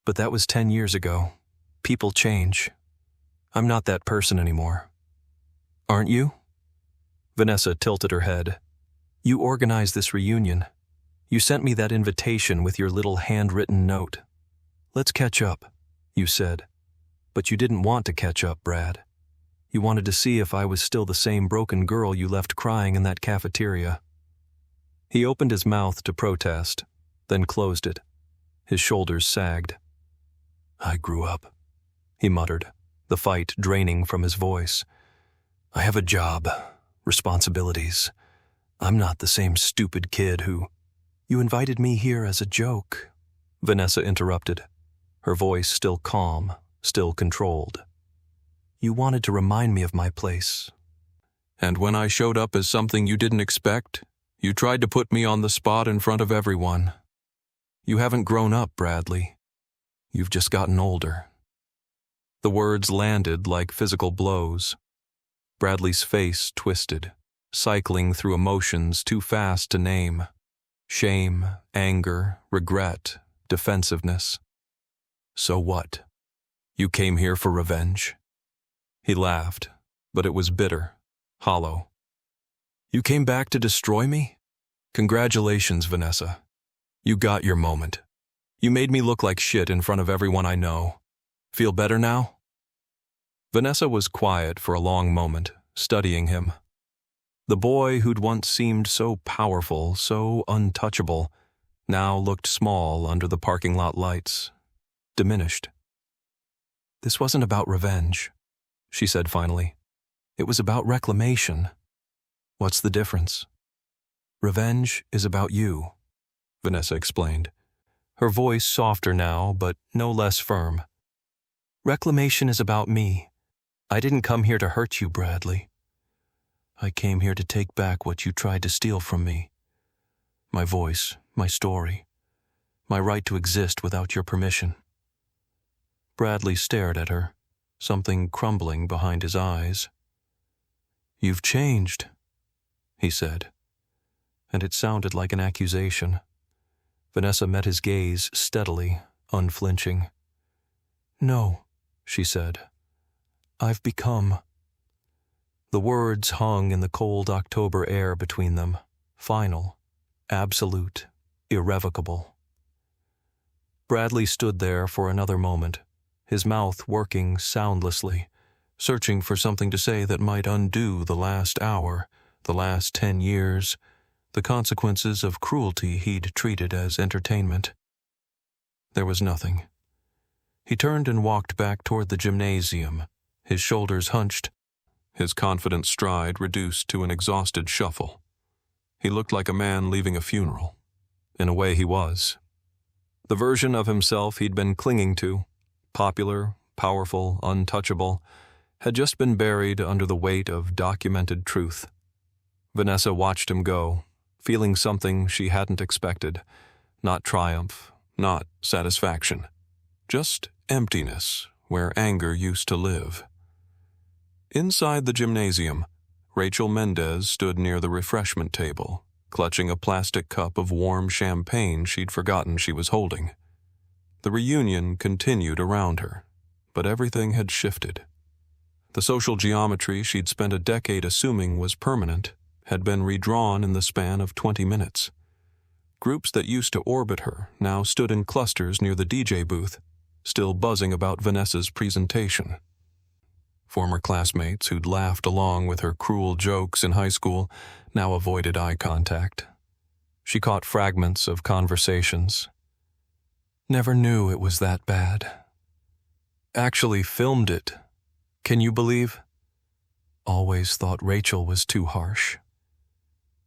but that was 10 years ago. People change. I'm not that person anymore. Aren't you? Vanessa tilted her head. You organized this reunion. You sent me that invitation with your little handwritten note. Let's catch up, you said. But you didn't want to catch up, Brad. You wanted to see if I was still the same broken girl you left crying in that cafeteria. He opened his mouth to protest, then closed it. His shoulders sagged. I grew up, he muttered, the fight draining from his voice. I have a job, responsibilities. I'm not the same stupid kid who... You invited me here as a joke, Vanessa interrupted, her voice still calm, still controlled. You wanted to remind me of my place. And when I showed up as something you didn't expect, you tried to put me on the spot in front of everyone. You haven't grown up, Bradley. You've just gotten older. The words landed like physical blows. Bradley's face twisted, cycling through emotions too fast to name. Shame, anger, regret, defensiveness. So what? You came here for revenge? He laughed, but it was bitter, hollow. You came back to destroy me? Congratulations, Vanessa. You got your moment. You made me look like shit in front of everyone I know. Feel better now? Vanessa was quiet for a long moment, studying him. The boy who'd once seemed so powerful, so untouchable, now looked small under the parking lot lights, diminished. This wasn't about revenge, she said finally. It was about reclamation. What's the difference? Revenge is about you, Vanessa explained, her voice softer now, but no less firm. Reclamation is about me. I didn't come here to hurt you, Bradley. I came here to take back what you tried to steal from me. My voice, my story, my right to exist without your permission. Bradley stared at her, something crumbling behind his eyes. You've changed, he said, and it sounded like an accusation. Vanessa met his gaze steadily, unflinching. No, she said. I've become... The words hung in the cold October air between them, final, absolute, irrevocable. Bradley stood there for another moment, his mouth working soundlessly, searching for something to say that might undo the last hour, the last 10 years, the consequences of cruelty he'd treated as entertainment. There was nothing. He turned and walked back toward the gymnasium, his shoulders hunched, his confident stride reduced to an exhausted shuffle. He looked like a man leaving a funeral. In a way he was. The version of himself he'd been clinging to, popular, powerful, untouchable, had just been buried under the weight of documented truth. Vanessa watched him go, feeling something she hadn't expected. Not triumph, not satisfaction. Just emptiness where anger used to live. Inside the gymnasium, Rachel Mendez stood near the refreshment table, clutching a plastic cup of warm champagne she'd forgotten she was holding. The reunion continued around her, but everything had shifted. The social geometry she'd spent a decade assuming was permanent had been redrawn in the span of 20 minutes. Groups that used to orbit her now stood in clusters near the DJ booth, still buzzing about Vanessa's presentation. Former classmates who'd laughed along with her cruel jokes in high school now avoided eye contact. She caught fragments of conversations. Never knew it was that bad. Actually filmed it. Can you believe? Always thought Rachel was too harsh.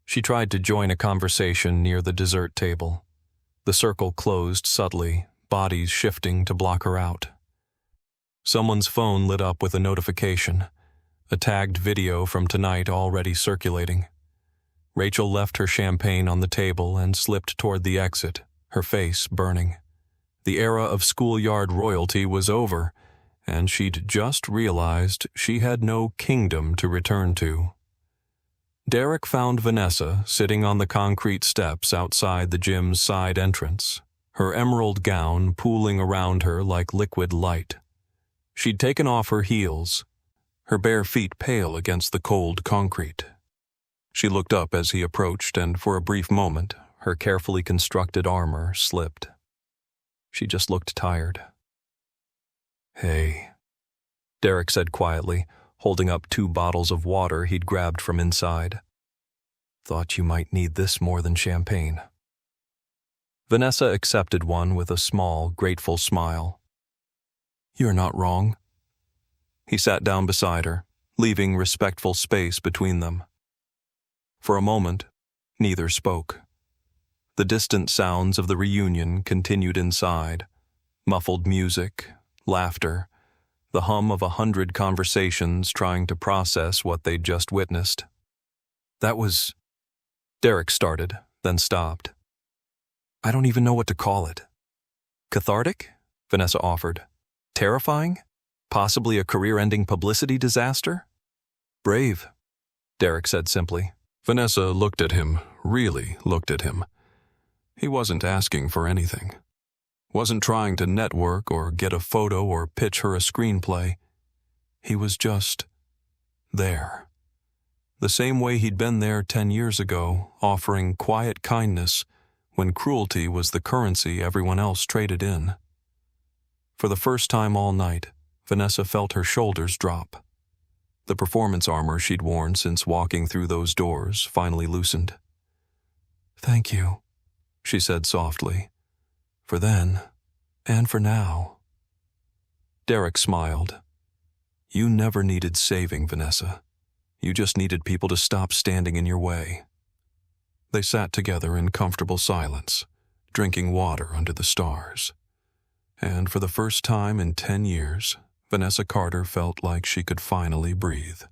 She tried to join a conversation near the dessert table. The circle closed subtly, bodies shifting to block her out. Someone's phone lit up with a notification, a tagged video from tonight already circulating. Rachel left her champagne on the table and slipped toward the exit, her face burning. The era of schoolyard royalty was over, and she'd just realized she had no kingdom to return to. Derek found Vanessa sitting on the concrete steps outside the gym's side entrance, her emerald gown pooling around her like liquid light. She'd taken off her heels, her bare feet pale against the cold concrete. She looked up as he approached, and for a brief moment, her carefully constructed armor slipped. She just looked tired. "Hey," Derek said quietly, holding up 2 bottles of water he'd grabbed from inside. "Thought you might need this more than champagne." Vanessa accepted one with a small, grateful smile. "You're not wrong." He sat down beside her, leaving respectful space between them. For a moment, neither spoke. The distant sounds of the reunion continued inside, muffled music, laughter, the hum of 100 conversations trying to process what they'd just witnessed. "That was—" Derek started, then stopped. "I don't even know what to call it." "Cathartic?" Vanessa offered. "Terrifying? Possibly a career-ending publicity disaster?" "Brave," Derek said simply. Vanessa looked at him, really looked at him. He wasn't asking for anything. Wasn't trying to network or get a photo or pitch her a screenplay. He was just there. The same way he'd been there 10 years ago, offering quiet kindness when cruelty was the currency everyone else traded in. For the first time all night, Vanessa felt her shoulders drop. The performance armor she'd worn since walking through those doors finally loosened. "Thank you," she said softly. "For then, and for now." Derek smiled. "You never needed saving, Vanessa. You just needed people to stop standing in your way." They sat together in comfortable silence, drinking water under the stars. And for the first time in 10 years, Vanessa Carter felt like she could finally breathe.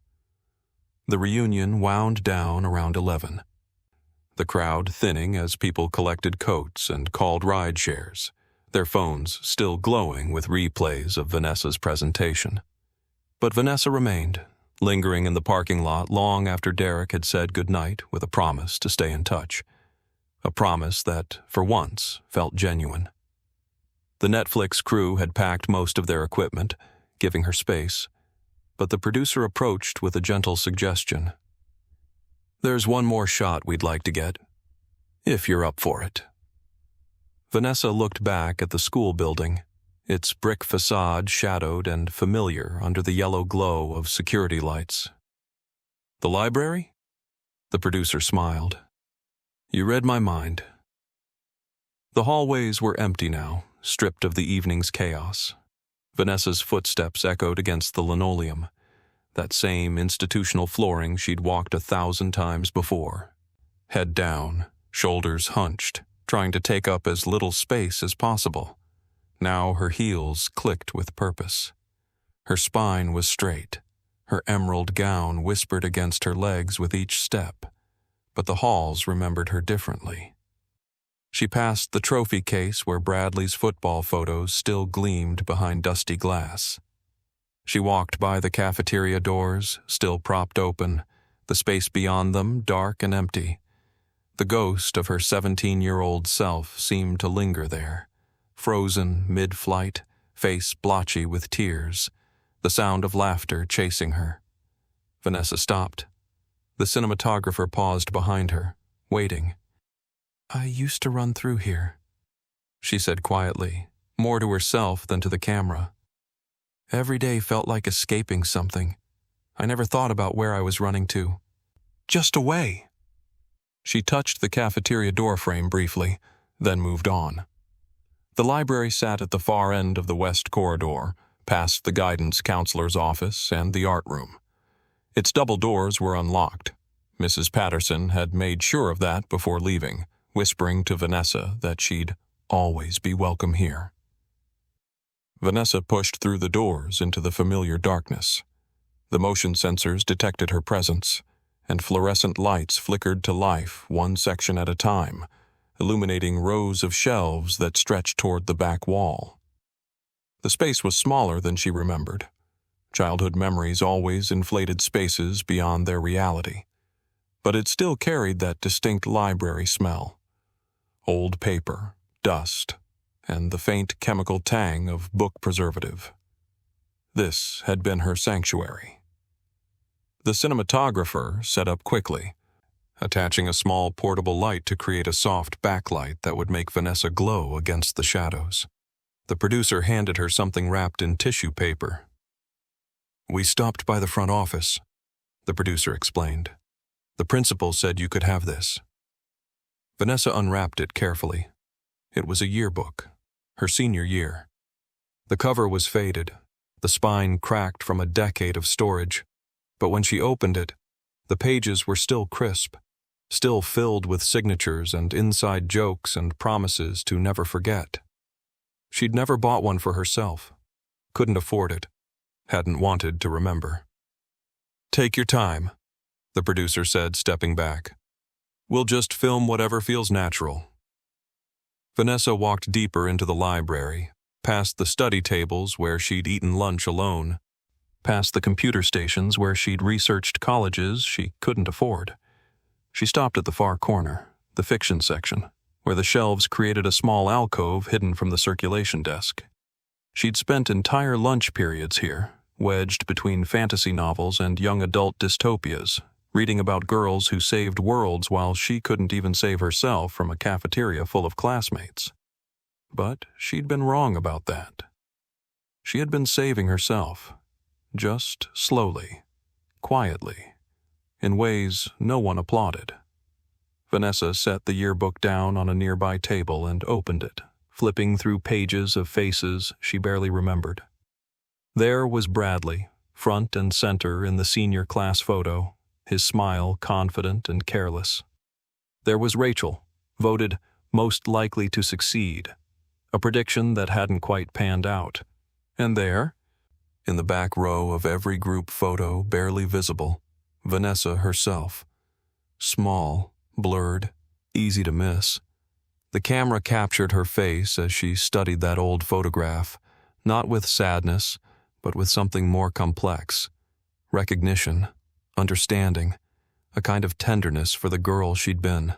The reunion wound down around 11. The crowd thinning as people collected coats and called ride shares, their phones still glowing with replays of Vanessa's presentation. But Vanessa remained, lingering in the parking lot long after Derek had said goodnight with a promise to stay in touch. A promise that, for once, felt genuine. The Netflix crew had packed most of their equipment, giving her space, but the producer approached with a gentle suggestion. "There's one more shot we'd like to get, if you're up for it." Vanessa looked back at the school building, its brick facade shadowed and familiar under the yellow glow of security lights. "The library?" The producer smiled. "You read my mind." The hallways were empty now, stripped of the evening's chaos. Vanessa's footsteps echoed against the linoleum, that same institutional flooring she'd walked 1,000 times before. Head down, shoulders hunched, trying to take up as little space as possible. Now her heels clicked with purpose. Her spine was straight, Her emerald gown whispered against her legs with each step, but the halls remembered her differently. She passed the trophy case where Bradley's football photos still gleamed behind dusty glass. She walked by the cafeteria doors, still propped open, the space beyond them dark and empty. The ghost of her 17-year-old self seemed to linger there, frozen mid-flight, face blotchy with tears, the sound of laughter chasing her. Vanessa stopped. The cinematographer paused behind her, waiting. "I used to run through here," she said quietly, more to herself than to the camera. "Every day felt like escaping something. I never thought about where I was running to. Just away." She touched the cafeteria doorframe briefly, then moved on. The library sat at the far end of the west corridor, past the guidance counselor's office and the art room. Its double doors were unlocked. Mrs. Patterson had made sure of that before leaving, whispering to Vanessa that she'd always be welcome here. Vanessa pushed through the doors into the familiar darkness. The motion sensors detected her presence, and fluorescent lights flickered to life one section at a time, illuminating rows of shelves that stretched toward the back wall. The space was smaller than she remembered. Childhood memories always inflated spaces beyond their reality, but it still carried that distinct library smell. Old paper, dust, and the faint chemical tang of book preservative. This had been her sanctuary. The cinematographer set up quickly, attaching a small portable light to create a soft backlight that would make Vanessa glow against the shadows. The producer handed her something wrapped in tissue paper. "We stopped by the front office," the producer explained. "The principal said you could have this." Vanessa unwrapped it carefully. It was a yearbook, her senior year. The cover was faded, the spine cracked from a decade of storage, but when she opened it, the pages were still crisp, still filled with signatures and inside jokes and promises to never forget. She'd never bought one for herself, couldn't afford it, hadn't wanted to remember. "Take your time," the producer said, stepping back. "We'll just film whatever feels natural." Vanessa walked deeper into the library, past the study tables where she'd eaten lunch alone, past the computer stations where she'd researched colleges she couldn't afford. She stopped at the far corner, the fiction section, where the shelves created a small alcove hidden from the circulation desk. She'd spent entire lunch periods here, wedged between fantasy novels and young adult dystopias, reading about girls who saved worlds while she couldn't even save herself from a cafeteria full of classmates. But she'd been wrong about that. She had been saving herself, just slowly, quietly, in ways no one applauded. Vanessa set the yearbook down on a nearby table and opened it, flipping through pages of faces she barely remembered. There was Bradley, front and center in the senior class photo, his smile confident and careless. There was Rachel, voted most likely to succeed, a prediction that hadn't quite panned out. And there, in the back row of every group photo barely visible, Vanessa herself. Small, blurred, easy to miss. The camera captured her face as she studied that old photograph, not with sadness, but with something more complex. Recognition, understanding, a kind of tenderness for the girl she'd been.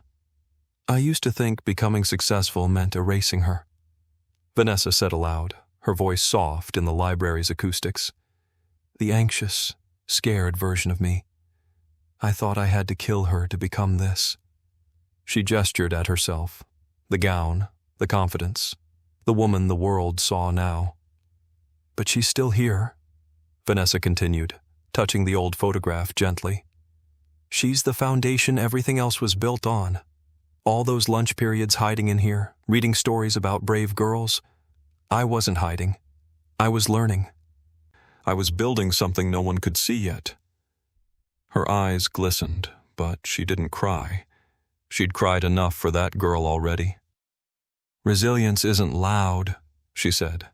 "I used to think becoming successful meant erasing her," Vanessa said aloud, her voice soft in the library's acoustics. "The anxious, scared version of me. I thought I had to kill her to become this." She gestured at herself, the gown, the confidence, the woman the world saw now. "But she's still here," Vanessa continued, touching the old photograph gently. "She's the foundation everything else was built on. All those lunch periods hiding in here, reading stories about brave girls. I wasn't hiding. I was learning. I was building something no one could see yet." Her eyes glistened, but she didn't cry. She'd cried enough for that girl already. "Resilience isn't loud," she said.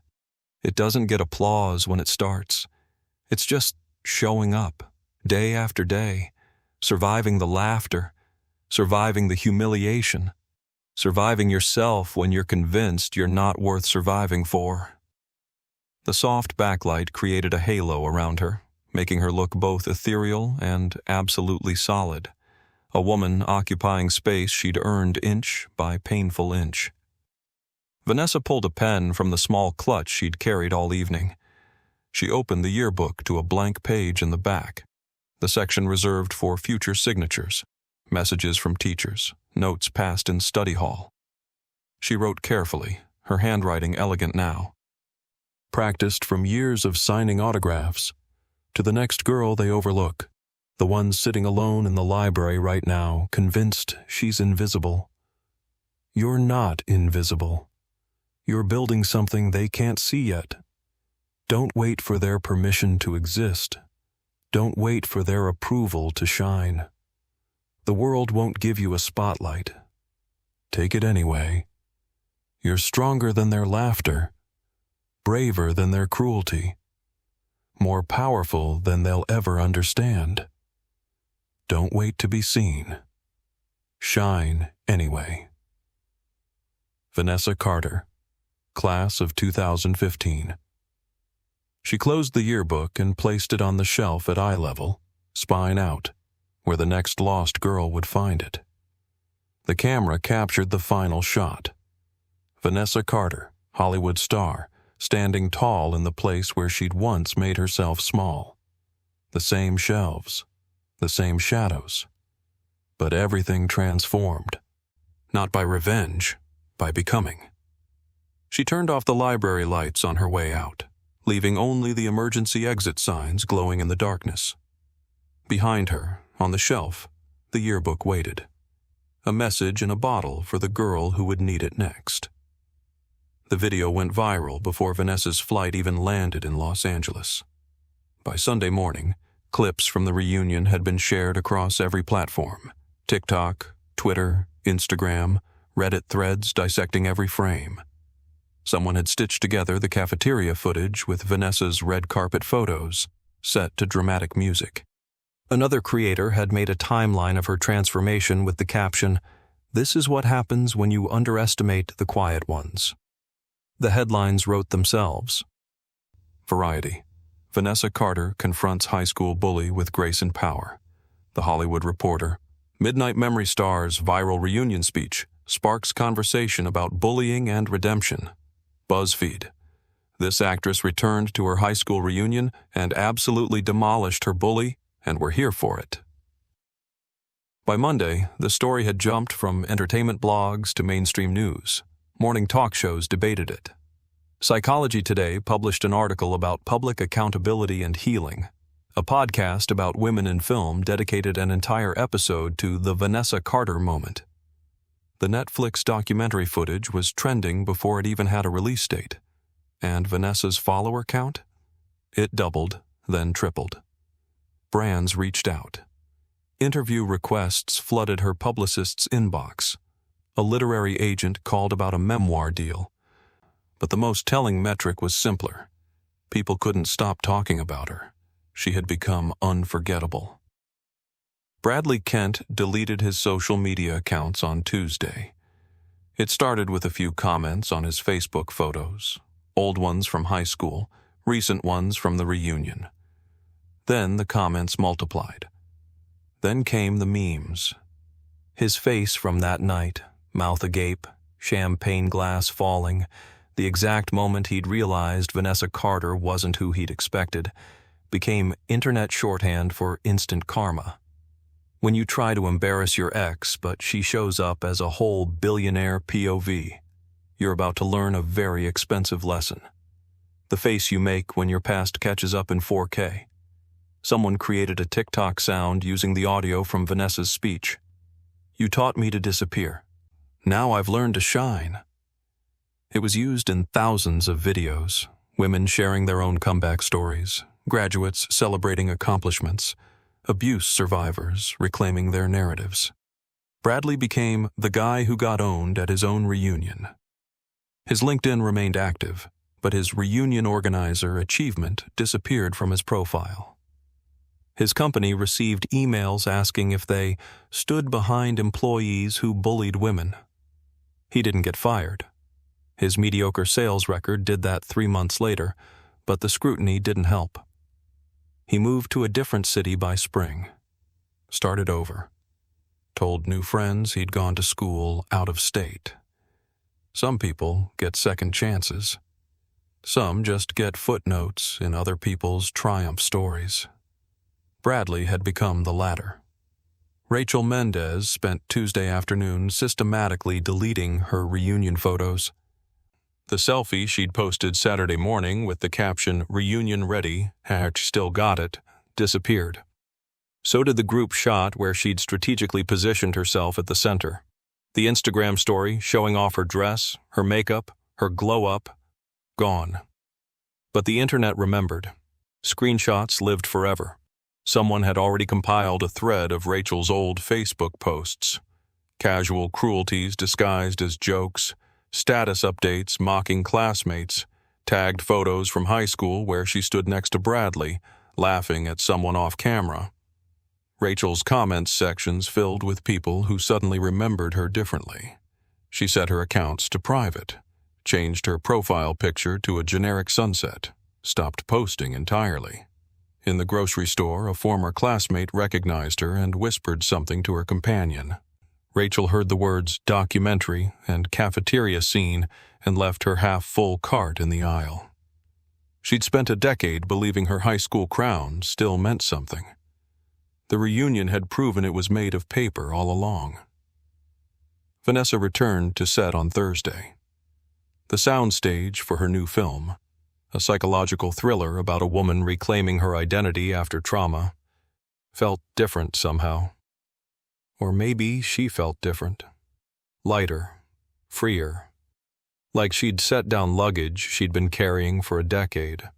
"It doesn't get applause when it starts. It's just showing up, day after day, surviving the laughter, surviving the humiliation, surviving yourself when you're convinced you're not worth surviving for. The soft backlight created a halo around her, making her look both ethereal and absolutely solid, a woman occupying space she'd earned inch by painful inch. Vanessa pulled a pen from the small clutch she'd carried all evening. She opened the yearbook to a blank page in the back, the section reserved for future signatures, messages from teachers, notes passed in study hall. She wrote carefully, her handwriting elegant now. Practiced from years of signing autographs, to the next girl they overlook, the one sitting alone in the library right now, convinced she's invisible. You're not invisible. You're building something they can't see yet. Don't wait for their permission to exist. Don't wait for their approval to shine. The world won't give you a spotlight. Take it anyway. You're stronger than their laughter, braver than their cruelty, more powerful than they'll ever understand. Don't wait to be seen. Shine anyway. Vanessa Carter, Class of 2015. She closed the yearbook and placed it on the shelf at eye level, spine out, where the next lost girl would find it. The camera captured the final shot. Vanessa Carter, Hollywood star, standing tall in the place where she'd once made herself small. The same shelves, the same shadows, but everything transformed. Not by revenge, by becoming. She turned off the library lights on her way out, leaving only the emergency exit signs glowing in the darkness. Behind her, on the shelf, the yearbook waited. A message in a bottle for the girl who would need it next. The video went viral before Vanessa's flight even landed in Los Angeles. By Sunday morning, clips from the reunion had been shared across every platform: TikTok, Twitter, Instagram, Reddit threads dissecting every frame. Someone had stitched together the cafeteria footage with Vanessa's red carpet photos, set to dramatic music. Another creator had made a timeline of her transformation with the caption, "This is what happens when you underestimate the quiet ones." The headlines wrote themselves. Variety: Vanessa Carter confronts high school bully with grace and power. The Hollywood Reporter: Midnight Memory Star's viral reunion speech sparks conversation about bullying and redemption. BuzzFeed: This actress returned to her high school reunion and absolutely demolished her bully, and we're here for it. By Monday, the story had jumped from entertainment blogs to mainstream news. Morning talk shows debated it. Psychology Today published an article about public accountability and healing. A podcast about women in film dedicated an entire episode to the Vanessa Carter moment. The Netflix documentary footage was trending before it even had a release date. And Vanessa's follower count? It doubled, then tripled. Brands reached out. Interview requests flooded her publicist's inbox. A literary agent called about a memoir deal. But the most telling metric was simpler. People couldn't stop talking about her. She had become unforgettable. Bradley Kent deleted his social media accounts on Tuesday. It started with a few comments on his Facebook photos, old ones from high school, recent ones from the reunion. Then the comments multiplied. Then came the memes. His face from that night, mouth agape, champagne glass falling, the exact moment he'd realized Vanessa Carter wasn't who he'd expected, became internet shorthand for instant karma. When you try to embarrass your ex, but she shows up as a whole billionaire POV, you're about to learn a very expensive lesson. The face you make when your past catches up in 4K. Someone created a TikTok sound using the audio from Vanessa's speech. "You taught me to disappear. Now I've learned to shine." It was used in thousands of videos, women sharing their own comeback stories, graduates celebrating accomplishments, abuse survivors reclaiming their narratives. Bradley became the guy who got owned at his own reunion. His LinkedIn remained active, but his reunion organizer achievement disappeared from his profile. His company received emails asking if they stood behind employees who bullied women. He didn't get fired. His mediocre sales record did that 3 months later, but the scrutiny didn't help. He moved to a different city by spring, started over, told new friends he'd gone to school out of state. Some people get second chances. Some just get footnotes in other people's triumph stories. Bradley had become the latter. Rachel Mendez spent Tuesday afternoon systematically deleting her reunion photos. The selfie she'd posted Saturday morning with the caption, "Reunion ready, still got it," disappeared. So did the group shot where she'd strategically positioned herself at the center. The Instagram story showing off her dress, her makeup, her glow-up, gone. But the internet remembered. Screenshots lived forever. Someone had already compiled a thread of Rachel's old Facebook posts. Casual cruelties disguised as jokes, status updates mocking classmates, tagged photos from high school where she stood next to Bradley, laughing at someone off camera. Rachel's comments sections filled with people who suddenly remembered her differently. She set her accounts to private, changed her profile picture to a generic sunset, stopped posting entirely. In the grocery store, a former classmate recognized her and whispered something to her companion. Rachel heard the words documentary and cafeteria scene and left her half-full cart in the aisle. She'd spent a decade believing her high school crown still meant something. The reunion had proven it was made of paper all along. Vanessa returned to set on Thursday. The soundstage for her new film, a psychological thriller about a woman reclaiming her identity after trauma, felt different somehow. Or maybe she felt different. Lighter, freer. Like she'd set down luggage she'd been carrying for a decade.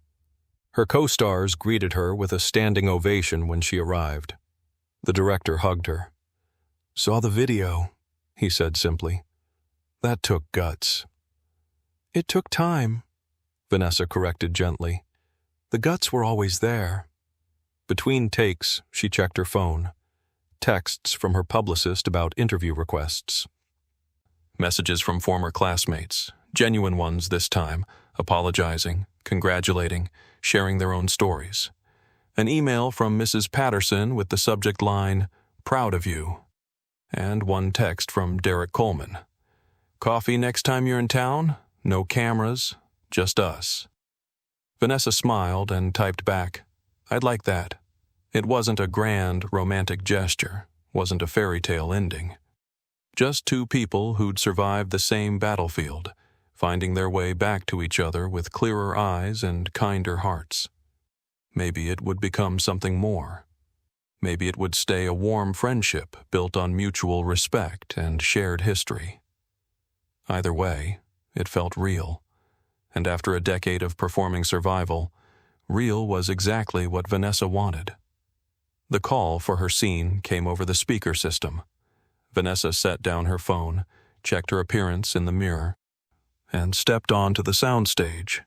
Her co-stars greeted her with a standing ovation when she arrived. The director hugged her. "Saw the video," he said simply. "That took guts." "It took time," Vanessa corrected gently. "The guts were always there." Between takes, she checked her phone. Texts from her publicist about interview requests. Messages from former classmates, genuine ones this time, apologizing, congratulating, sharing their own stories. An email from Mrs. Patterson with the subject line, "Proud of you." And one text from Derek Coleman. "Coffee next time you're in town? No cameras, just us." Vanessa smiled and typed back, "I'd like that." It wasn't a grand, romantic gesture, wasn't a fairy tale ending. Just two people who'd survived the same battlefield, finding their way back to each other with clearer eyes and kinder hearts. Maybe it would become something more. Maybe it would stay a warm friendship built on mutual respect and shared history. Either way, it felt real. And after a decade of performing survival, real was exactly what Vanessa wanted. The call for her scene came over the speaker system. Vanessa set down her phone, checked her appearance in the mirror, and stepped onto the soundstage.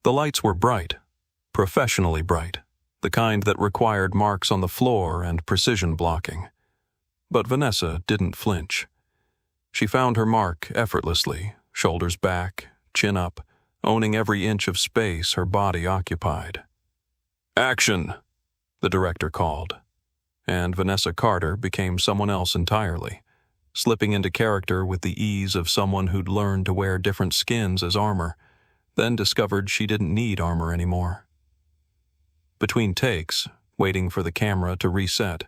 The lights were bright, professionally bright, the kind that required marks on the floor and precision blocking. But Vanessa didn't flinch. She found her mark effortlessly, shoulders back, chin up, owning every inch of space her body occupied. "Action!" the director called, and Vanessa Carter became someone else entirely, slipping into character with the ease of someone who'd learned to wear different skins as armor, then discovered she didn't need armor anymore. Between takes, waiting for the camera to reset,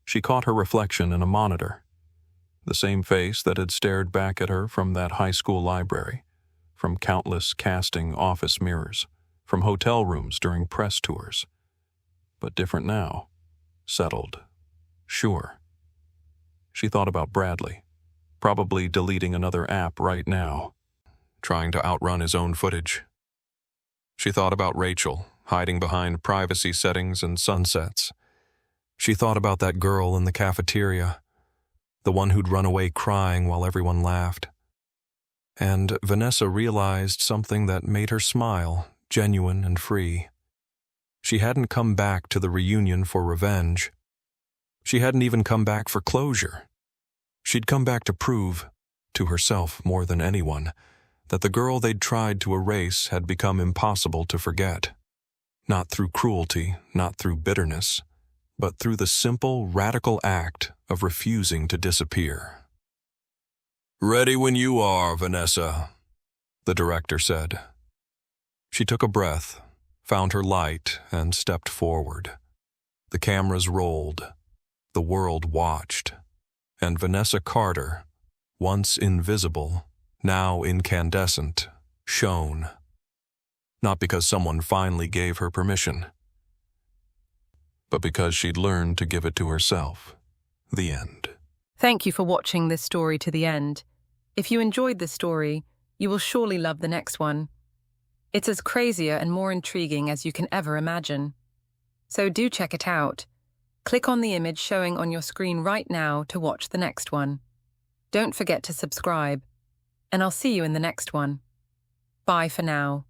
she caught her reflection in a monitor. The same face that had stared back at her from that high school library, from countless casting office mirrors, from hotel rooms during press tours. But different now. Settled. Sure. She thought about Bradley, probably deleting another app right now, trying to outrun his own footage. She thought about Rachel, hiding behind privacy settings and sunsets. She thought about that girl in the cafeteria, the one who'd run away crying while everyone laughed. And Vanessa realized something that made her smile, genuine and free. She hadn't come back to the reunion for revenge. She hadn't even come back for closure. She'd come back to prove, to herself more than anyone, that the girl they'd tried to erase had become impossible to forget. Not through cruelty, not through bitterness, but through the simple, radical act of refusing to disappear. "Ready when you are, Vanessa," the director said. She took a breath, found her light, and stepped forward. The cameras rolled. The world watched. And Vanessa Carter, once invisible, now incandescent, shone. Not because someone finally gave her permission, but because she'd learned to give it to herself. The end. Thank you for watching this story to the end. If you enjoyed this story, you will surely love the next one. It's as crazier and more intriguing as you can ever imagine. So do check it out. Click on the image showing on your screen right now to watch the next one. Don't forget to subscribe, and I'll see you in the next one. Bye for now.